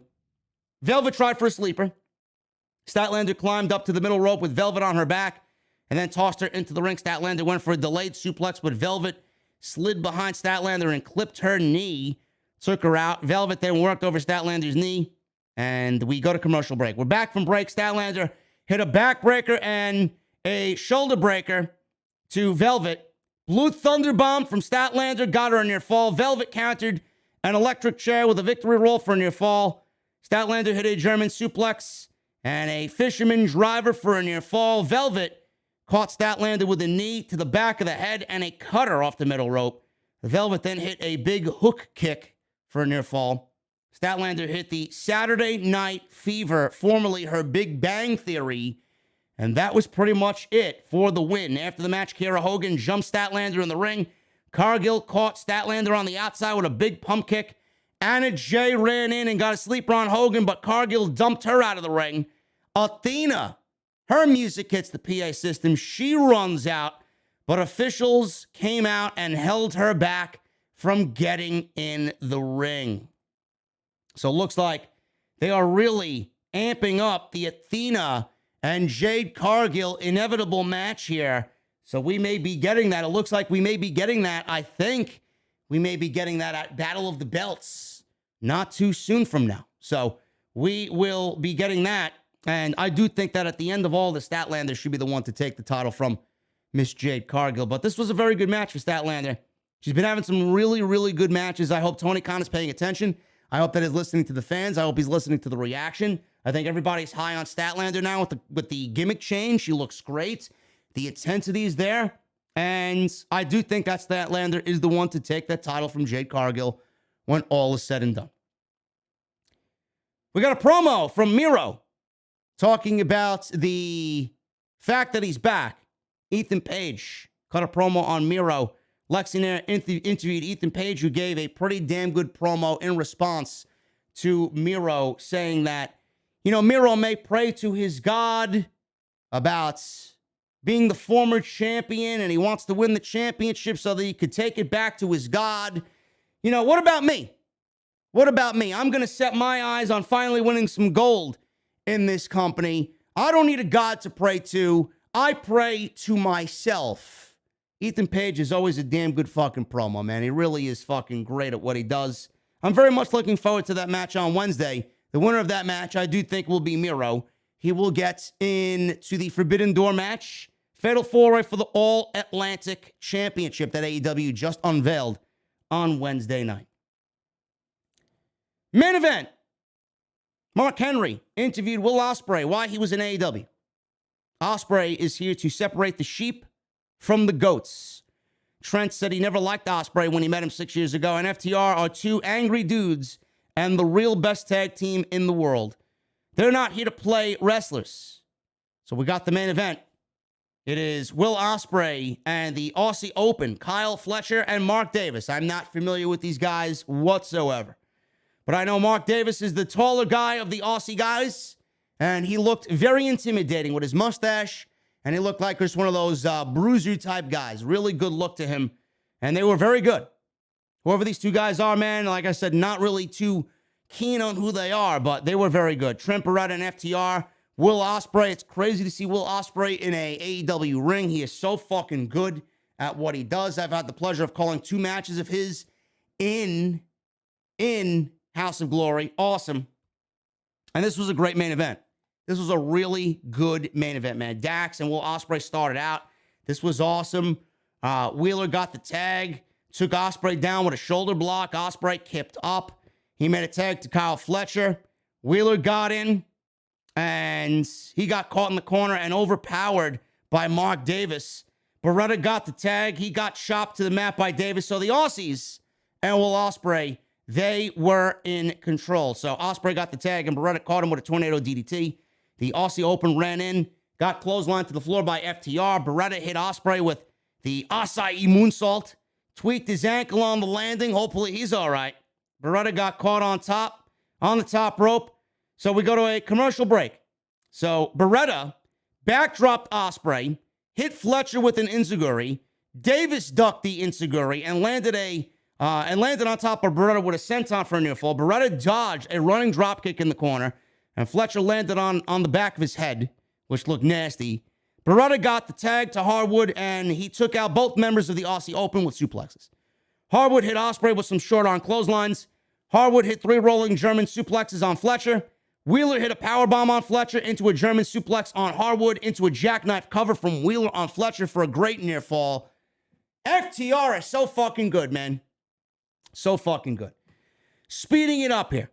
Velvet tried for a sleeper. Statlander climbed up to the middle rope with Velvet on her back, and then tossed her into the ring. Statlander went for a delayed suplex, but Velvet slid behind Statlander and clipped her knee, took her out. Velvet then worked over Statlander's knee, and we go to commercial break. We're back from break. Statlander hit a backbreaker and a shoulder breaker to Velvet. Blue Thunder Bomb from Statlander got her a near fall. Velvet countered an electric chair with a victory roll for a near fall. Statlander hit a German suplex and a fisherman driver for a near fall. Velvet caught Statlander with a knee to the back of the head and a cutter off the middle rope. Velvet then hit a big hook kick for a near fall. Statlander hit the Saturday Night Fever, formerly her Big Bang Theory, and that was pretty much it for the win. After the match, Kiera Hogan jumped Statlander in the ring. Cargill caught Statlander on the outside with a big pump kick. Anna Jay ran in and got a sleeper on Hogan, but Cargill dumped her out of the ring. Athena, her music hits the PA system. She runs out, but officials came out and held her back from getting in the ring. So it looks like they are really amping up the Athena and Jade Cargill inevitable match here. So we may be getting that. It looks like we may be getting that. I think we may be getting that at Battle of the Belts not too soon from now. So we will be getting that. And I do think that at the end of all, the Statlander should be the one to take the title from Miss Jade Cargill. But this was a very good match for Statlander. She's been having some really, really good matches. I hope Tony Khan is paying attention. I hope that he's listening to the fans. I hope he's listening to the reaction. I think everybody's high on Statlander now with the gimmick change. She looks great. The intensity is there. And I do think that Statlander is the one to take that title from Jade Cargill when all is said and done. We got a promo from Miro talking about the fact that he's back. Ethan Page cut a promo on Miro. Lexi Nair interviewed Ethan Page, who gave a pretty damn good promo in response to Miro, saying that, you know, Miro may pray to his God about being the former champion, and he wants to win the championship so that he could take it back to his God. You know, what about me? What about me? I'm going to set my eyes on finally winning some gold in this company. I don't need a God to pray to. I pray to myself. Ethan Page is always a damn good fucking promo, man. He really is fucking great at what he does. I'm very much looking forward to that match on Wednesday. The winner of that match, I do think, will be Miro. He will get into the Forbidden Door match. Fatal 4-Way for the All-Atlantic Championship that AEW just unveiled on Wednesday night. Main event. Mark Henry interviewed Will Ospreay why he was in AEW. Ospreay is here to separate the sheep from the goats. Trent said he never liked Ospreay when he met him 6 years ago, and FTR are two angry dudes and the real best tag team in the world. They're not here to play wrestlers. So we got the main event. It is Will Ospreay and the Aussie Open, Kyle Fletcher and Mark Davis. I'm not familiar with these guys whatsoever, but I know Mark Davis is the taller guy of the Aussie guys, and he looked very intimidating with his mustache. And he looked like just one of those bruiser-type guys. Really good look to him. And they were very good. Whoever these two guys are, man, like I said, not really too keen on who they are, but they were very good. Trent Beretta and FTR. Will Ospreay. It's crazy to see Will Ospreay in a AEW ring. He is so fucking good at what he does. I've had the pleasure of calling 2 matches of his in House of Glory. Awesome. And this was a great main event. This was a really good main event, man. Dax and Will Ospreay started out. This was awesome. Wheeler got the tag, took Ospreay down with a shoulder block. Ospreay kipped up. He made a tag to Kyle Fletcher. Wheeler got in, and he got caught in the corner and overpowered by Mark Davis. Beretta got the tag. He got chopped to the mat by Davis. So the Aussies and Will Ospreay, they were in control. So Ospreay got the tag, and Beretta caught him with a tornado DDT. The Aussie Open ran in, got clotheslined to the floor by FTR. Beretta hit Ospreay with the acai moonsault, tweaked his ankle on the landing. Hopefully he's all right. Beretta got caught on the top rope. So we go to a commercial break. So Beretta backdropped Ospreay, hit Fletcher with an enziguri. Davis ducked the enziguri and landed on top of Beretta with a senton for a near fall. Beretta dodged a running dropkick in the corner, and Fletcher landed on the back of his head, which looked nasty. Beretta got the tag to Harwood, and he took out both members of the Aussie Open with suplexes. Harwood hit Ospreay with some short arm clotheslines. Harwood hit 3 rolling German suplexes on Fletcher. Wheeler hit a powerbomb on Fletcher into a German suplex on Harwood into a jackknife cover from Wheeler on Fletcher for a great near fall. FTR is so fucking good, man. So fucking good. Speeding it up here.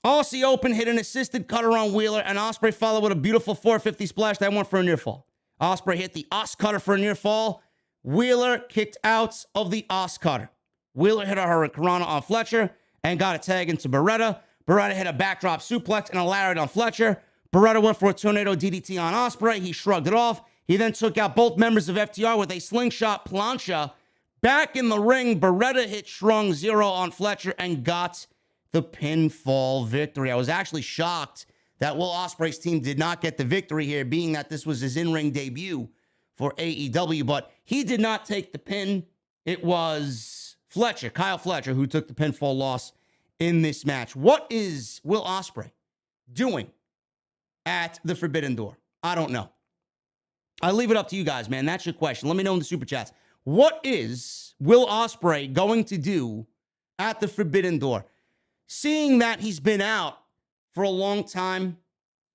Aussie Open hit an assisted cutter on Wheeler, and Ospreay followed with a beautiful 450 splash that went for a near fall. Ospreay hit the Os cutter for a near fall. Wheeler kicked out of the Os cutter. Wheeler hit a Hurricanrana on Fletcher and got a tag into Beretta. Beretta hit a backdrop suplex and a lariat on Fletcher. Beretta went for a tornado DDT on Ospreay. He shrugged it off. He then took out both members of FTR with a slingshot plancha. Back in the ring, Beretta hit Shrung Zero on Fletcher and got the pinfall victory. I was actually shocked that Will Ospreay's team did not get the victory here, being that this was his in-ring debut for AEW, but he did not take the pin. It was Fletcher, Kyle Fletcher, who took the pinfall loss in this match. What is Will Ospreay doing at the Forbidden Door? I don't know. I leave it up to you guys, man. That's your question. Let me know in the super chats. What is Will Ospreay going to do at the Forbidden Door? Seeing that he's been out for a long time,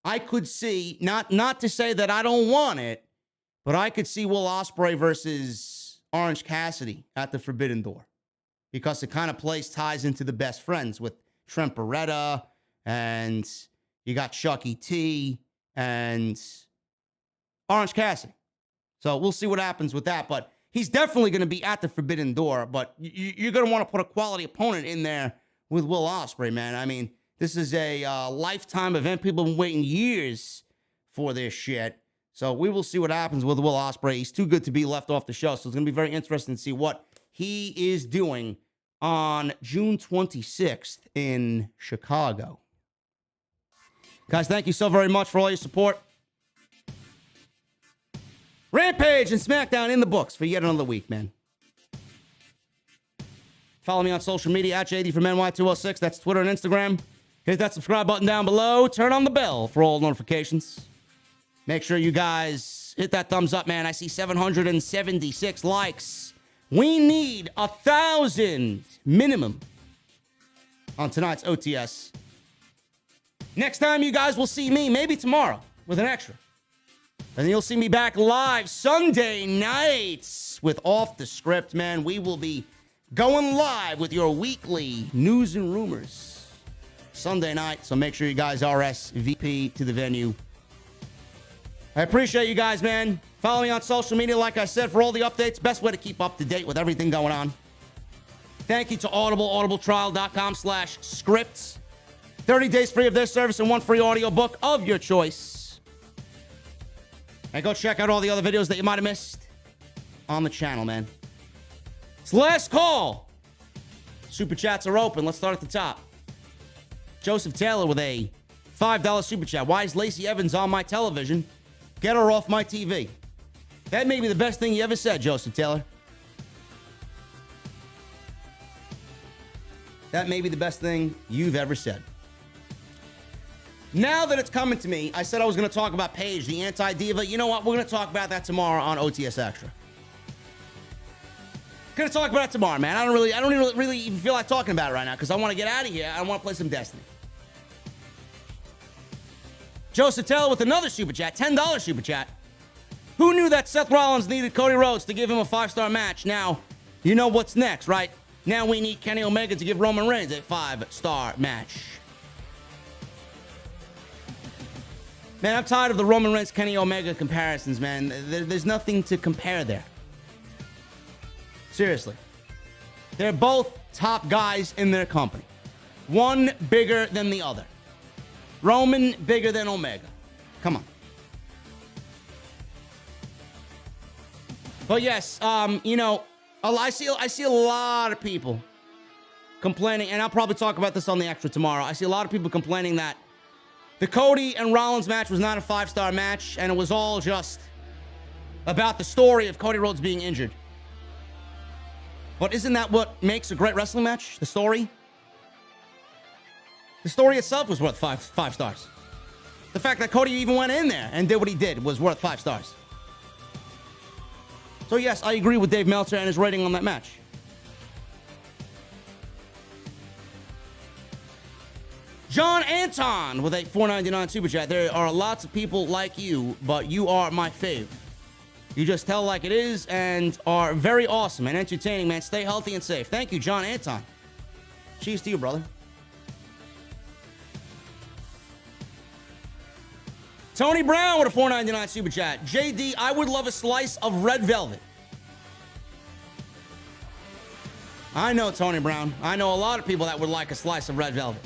I could see, not to say that I don't want it, but I could see Will Ospreay versus Orange Cassidy at the Forbidden Door, because it kind of ties into the best friends with Trent Beretta, and you got Chucky T and Orange Cassidy. So we'll see what happens with that, but he's definitely going to be at the Forbidden Door, but you're going to want to put a quality opponent in there with Will Ospreay, man. I mean, this is a lifetime event. People have been waiting years for this shit. So we will see what happens with Will Ospreay. He's too good to be left off the show, so it's going to be very interesting to see what he is doing on June 26th in Chicago. Guys, thank you so very much for all your support. Rampage and SmackDown in the books for yet another week, man. Follow me on social media at JDfromNY206. That's Twitter and Instagram. Hit that subscribe button down below. Turn on the bell for all notifications. Make sure you guys hit that thumbs up, man. I see 776 likes. We need 1,000 minimum on tonight's OTS. Next time you guys will see me, maybe tomorrow, with an extra. And then you'll see me back live Sunday nights with Off the Script, man. We will be going live with your weekly news and rumors Sunday night. So make sure you guys RSVP to the venue. I appreciate you guys, man. Follow me on social media, like I said, for all the updates. Best way to keep up to date with everything going on. Thank you to Audible, audibletrial.com/scripts. 30 days free of their service and 1 free audiobook of your choice. And go check out all the other videos that you might have missed on the channel, man. It's last call. Super chats are open. Let's start at the top. Joseph Taylor with a $5 super chat. Why is Lacey Evans on my television? Get her off my TV. That may be the best thing you ever said, Joseph Taylor. That may be the best thing you've ever said. Now that it's coming to me, I said I was going to talk about Paige, the anti-diva. You know what? We're going to talk about that tomorrow on OTS Extra. Going to talk about it tomorrow, man. I don't really even feel like talking about it right now because I want to get out of here. I want to play some Destiny. Joseph Taylor with another super chat, $10 super chat. Who knew that Seth Rollins needed Cody Rhodes to give him a 5-star match? Now, you know what's next, right? Now we need Kenny Omega to give Roman Reigns a 5-star match. Man, I'm tired of the Roman Reigns Kenny Omega comparisons, man. There's nothing to compare there. Seriously. They're both top guys in their company. One bigger than the other. Roman bigger than Omega. Come on. But yes, you know, I see a lot of people complaining, and I'll probably talk about this on the Extra tomorrow. I see a lot of people complaining that the Cody and Rollins match was not a 5-star match, and it was all just about the story of Cody Rhodes being injured. But isn't that what makes a great wrestling match? The story? The story itself was worth five stars. The fact that Cody even went in there and did what he did was worth 5 stars. So yes, I agree with Dave Meltzer and his rating on that match. John Anton with a $4.99 super chat. There are lots of people like you, but you are my fave. You just tell like it is and are very awesome and entertaining, man. Stay healthy and safe. Thank you, John Anton. Cheers to you, brother. Tony Brown with a $4.99 super chat. JD, I would love a slice of red velvet. I know, Tony Brown. I know a lot of people that would like a slice of red velvet.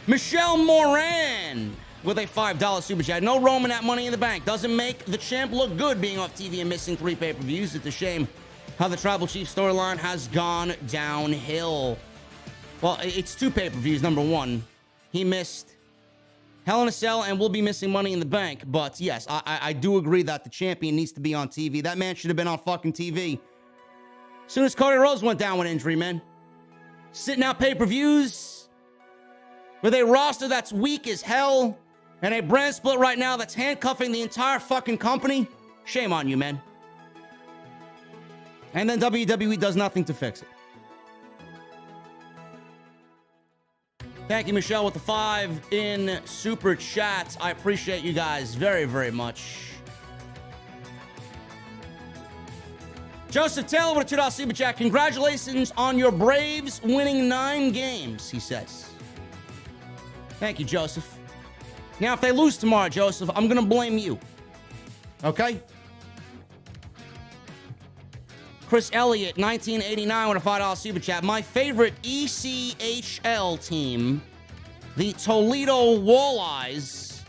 Michelle Moran with a $5 super chat. No Roman at Money in the Bank. Doesn't make the champ look good being off TV and missing 3 pay-per-views. It's a shame how the Tribal Chief storyline has gone downhill. Well, it's 2 pay-per-views, number 1. He missed Hell in a Cell and will be missing Money in the Bank. But yes, I do agree that the champion needs to be on TV. That man should have been on fucking TV as soon as Cody Rhodes went down with injury, man. Sitting out pay-per-views with a roster that's weak as hell and a brand split right now that's handcuffing the entire fucking company. Shame on you, man. And then WWE does nothing to fix it. Thank you, Michelle, with the 5 in super chats. I appreciate you guys very, very much. Joseph Taylor with a $2 super chat. Congratulations on your Braves winning 9 games, he says. Thank you, Joseph. Now, if they lose tomorrow, Joseph, I'm going to blame you. Okay? Chris Elliott, 1989 with a $5 super chat. My favorite ECHL team, the Toledo Walleyes,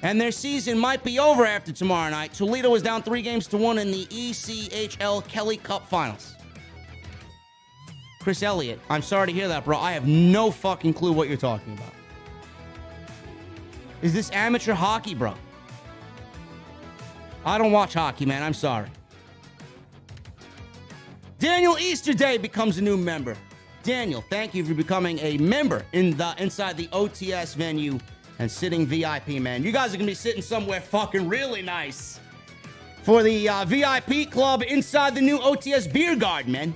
and their season might be over after tomorrow night. Toledo is down 3-1 in the ECHL Kelly Cup Finals. Chris Elliott, I'm sorry to hear that, bro. I have no fucking clue what you're talking about. Is this amateur hockey, bro? I don't watch hockey, man. I'm sorry. Daniel Easterday becomes a new member. Daniel, thank you for becoming a member inside the OTS venue and sitting VIP, man. You guys are going to be sitting somewhere fucking really nice for the VIP club inside the new OTS beer garden, man.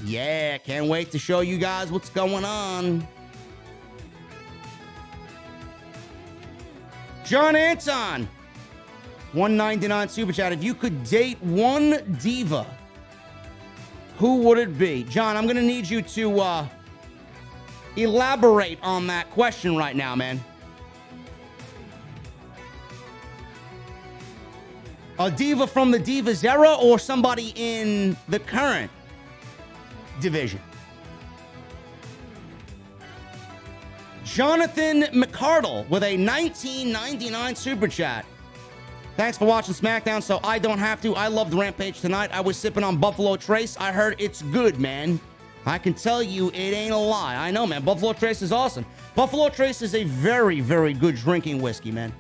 Yeah, can't wait to show you guys what's going on. John Anton, $1.99 super chat. If you could date one diva, who would it be? John, I'm going to need you to elaborate on that question right now, man. A diva from the Divas era or somebody in the current division? Jonathan McCardle with a $19.99 super chat. Thanks for watching SmackDown so I don't have to. I loved Rampage tonight. I was sipping on Buffalo Trace. I heard it's good, man. I can tell you it ain't a lie. I know, man. Buffalo Trace is awesome. Buffalo Trace is a very, very good drinking whiskey, man.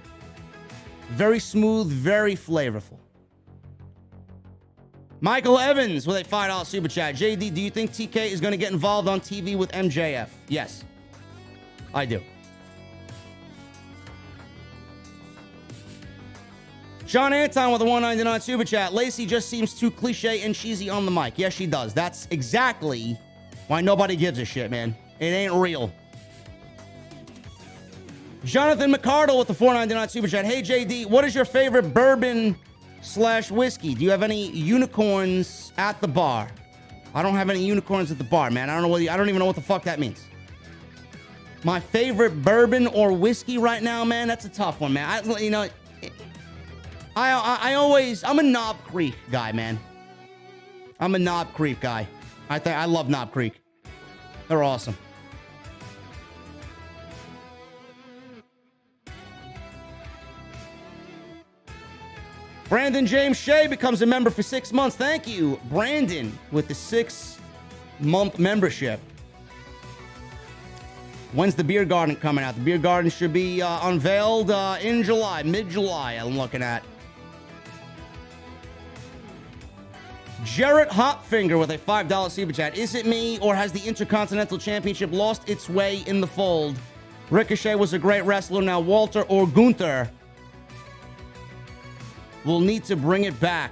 Very smooth, very flavorful. Michael Evans with a $5 super chat. JD, do you think TK is going to get involved on TV with MJF? Yes, I do. Sean Anton with a $1.99 super chat. Lacey just seems too cliche and cheesy on the mic. Yes, she does. That's exactly why nobody gives a shit, man. It ain't real. Jonathan McCardle with the $4.99 super chat. Hey, JD, what is your favorite bourbon/whiskey? Do you have any unicorns at the bar? I don't have any unicorns at the bar, man. I don't even know what the fuck that means. My favorite bourbon or whiskey right now, man, that's a tough one, man. I'm a Knob Creek guy, man. I'm a Knob Creek guy. I love Knob Creek. They're awesome. Brandon James Shea becomes a member for 6 months. Thank you, Brandon, with the 6-month membership. When's the beer garden coming out? The beer garden should be unveiled in July, mid-July, I'm looking at. Jarrett Hopfinger with a $5 super chat. Is it me, or has the Intercontinental Championship lost its way in the fold? Ricochet was a great wrestler. Now Walter or Gunther We'll need to bring it back.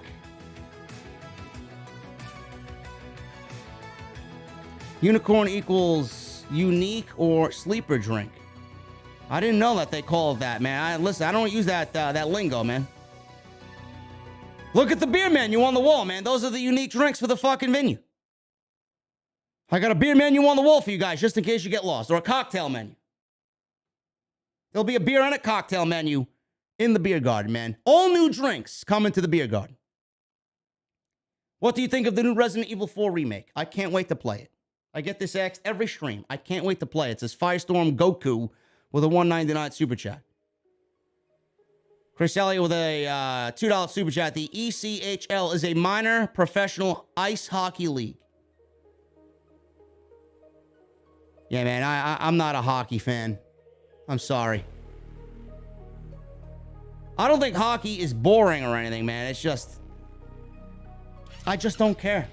Unicorn equals unique or sleeper drink. I didn't know that they call it that, man. Listen, I don't use that lingo, man. Look at the beer menu on the wall, man. Those are the unique drinks for the fucking venue. I got a beer menu on the wall for you guys, just in case you get lost, or a cocktail menu. There'll be a beer and a cocktail menu in the beer garden, man. All new drinks coming to the beer garden. What do you think of the new Resident Evil 4 remake? I can't wait to play it. I get this asked every stream. I can't wait to play it. It says Firestorm Goku with a $1.99 super chat. Chris Elliott with a $2 super chat. The ECHL is a minor professional ice hockey league. Yeah, man, I'm not a hockey fan. I'm sorry. I don't think hockey is boring or anything, man. It's just... I just don't care.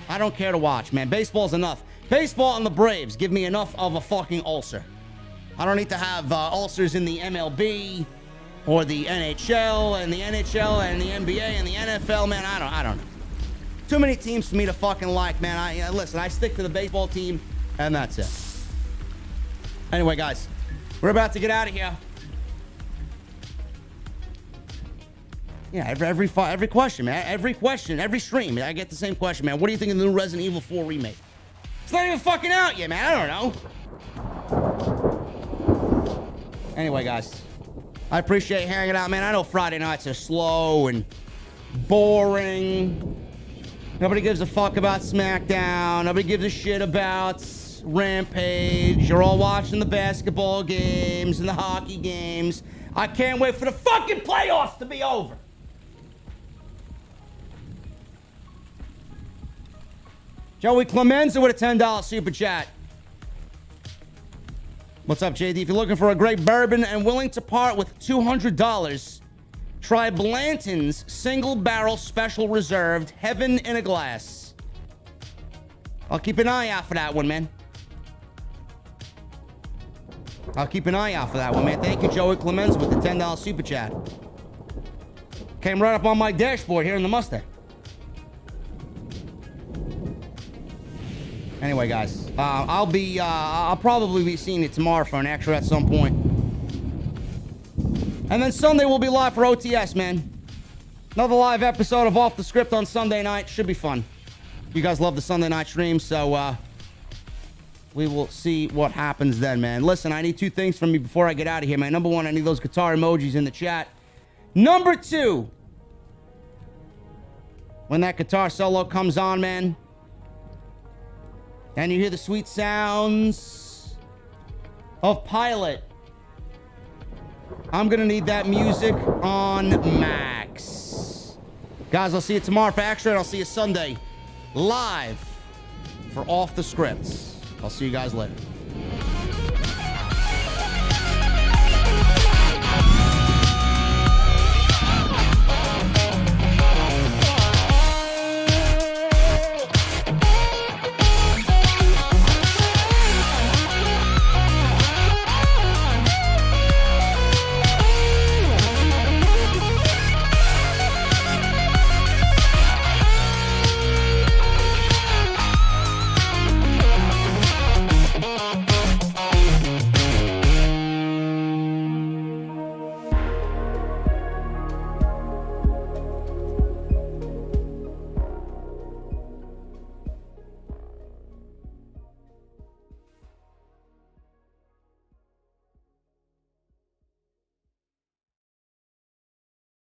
I don't care to watch, man. Baseball's enough. Baseball and the Braves give me enough of a fucking ulcer. I don't need to have ulcers in the MLB or the NHL and the NHL and the NBA and the NFL, man. I don't know. Too many teams for me to fucking like, man. Listen, I stick to the baseball team, and that's it. Anyway, guys, we're about to get out of here. Yeah, every question, man. Every question, every stream, I get the same question, man. What do you think of the new Resident Evil 4 remake? It's not even fucking out yet, man. I don't know. Anyway, guys, I appreciate hanging out, man. I know Friday nights are slow and boring. Nobody gives a fuck about SmackDown. Nobody gives a shit about Rampage. You're all watching the basketball games and the hockey games. I can't wait for the fucking playoffs to be over. Joey Clemenza with a $10 super chat. What's up, JD? If you're looking for a great bourbon and willing to part with $200, try Blanton's Single Barrel Special Reserved Heaven in a Glass. I'll keep an eye out for that one, man. I'll keep an eye out for that one, man. Thank you, Joey Clemenza, with the $10 super chat. Came right up on my dashboard here in the Mustang. Anyway, guys, I'll probably be seeing it tomorrow for an extra at some point. And then Sunday we'll be live for OTS, man. Another live episode of Off the Script on Sunday night. Should be fun. You guys love the Sunday night stream, so we will see what happens then, man. Listen, I need two things from you before I get out of here, man. Number one, I need those guitar emojis in the chat. Number two, when that guitar solo comes on, man, and you hear the sweet sounds of Pilot, I'm gonna need that music on max. Guys, I'll see you tomorrow for Extra, and I'll see you Sunday live for Off the Scripts. I'll see you guys later.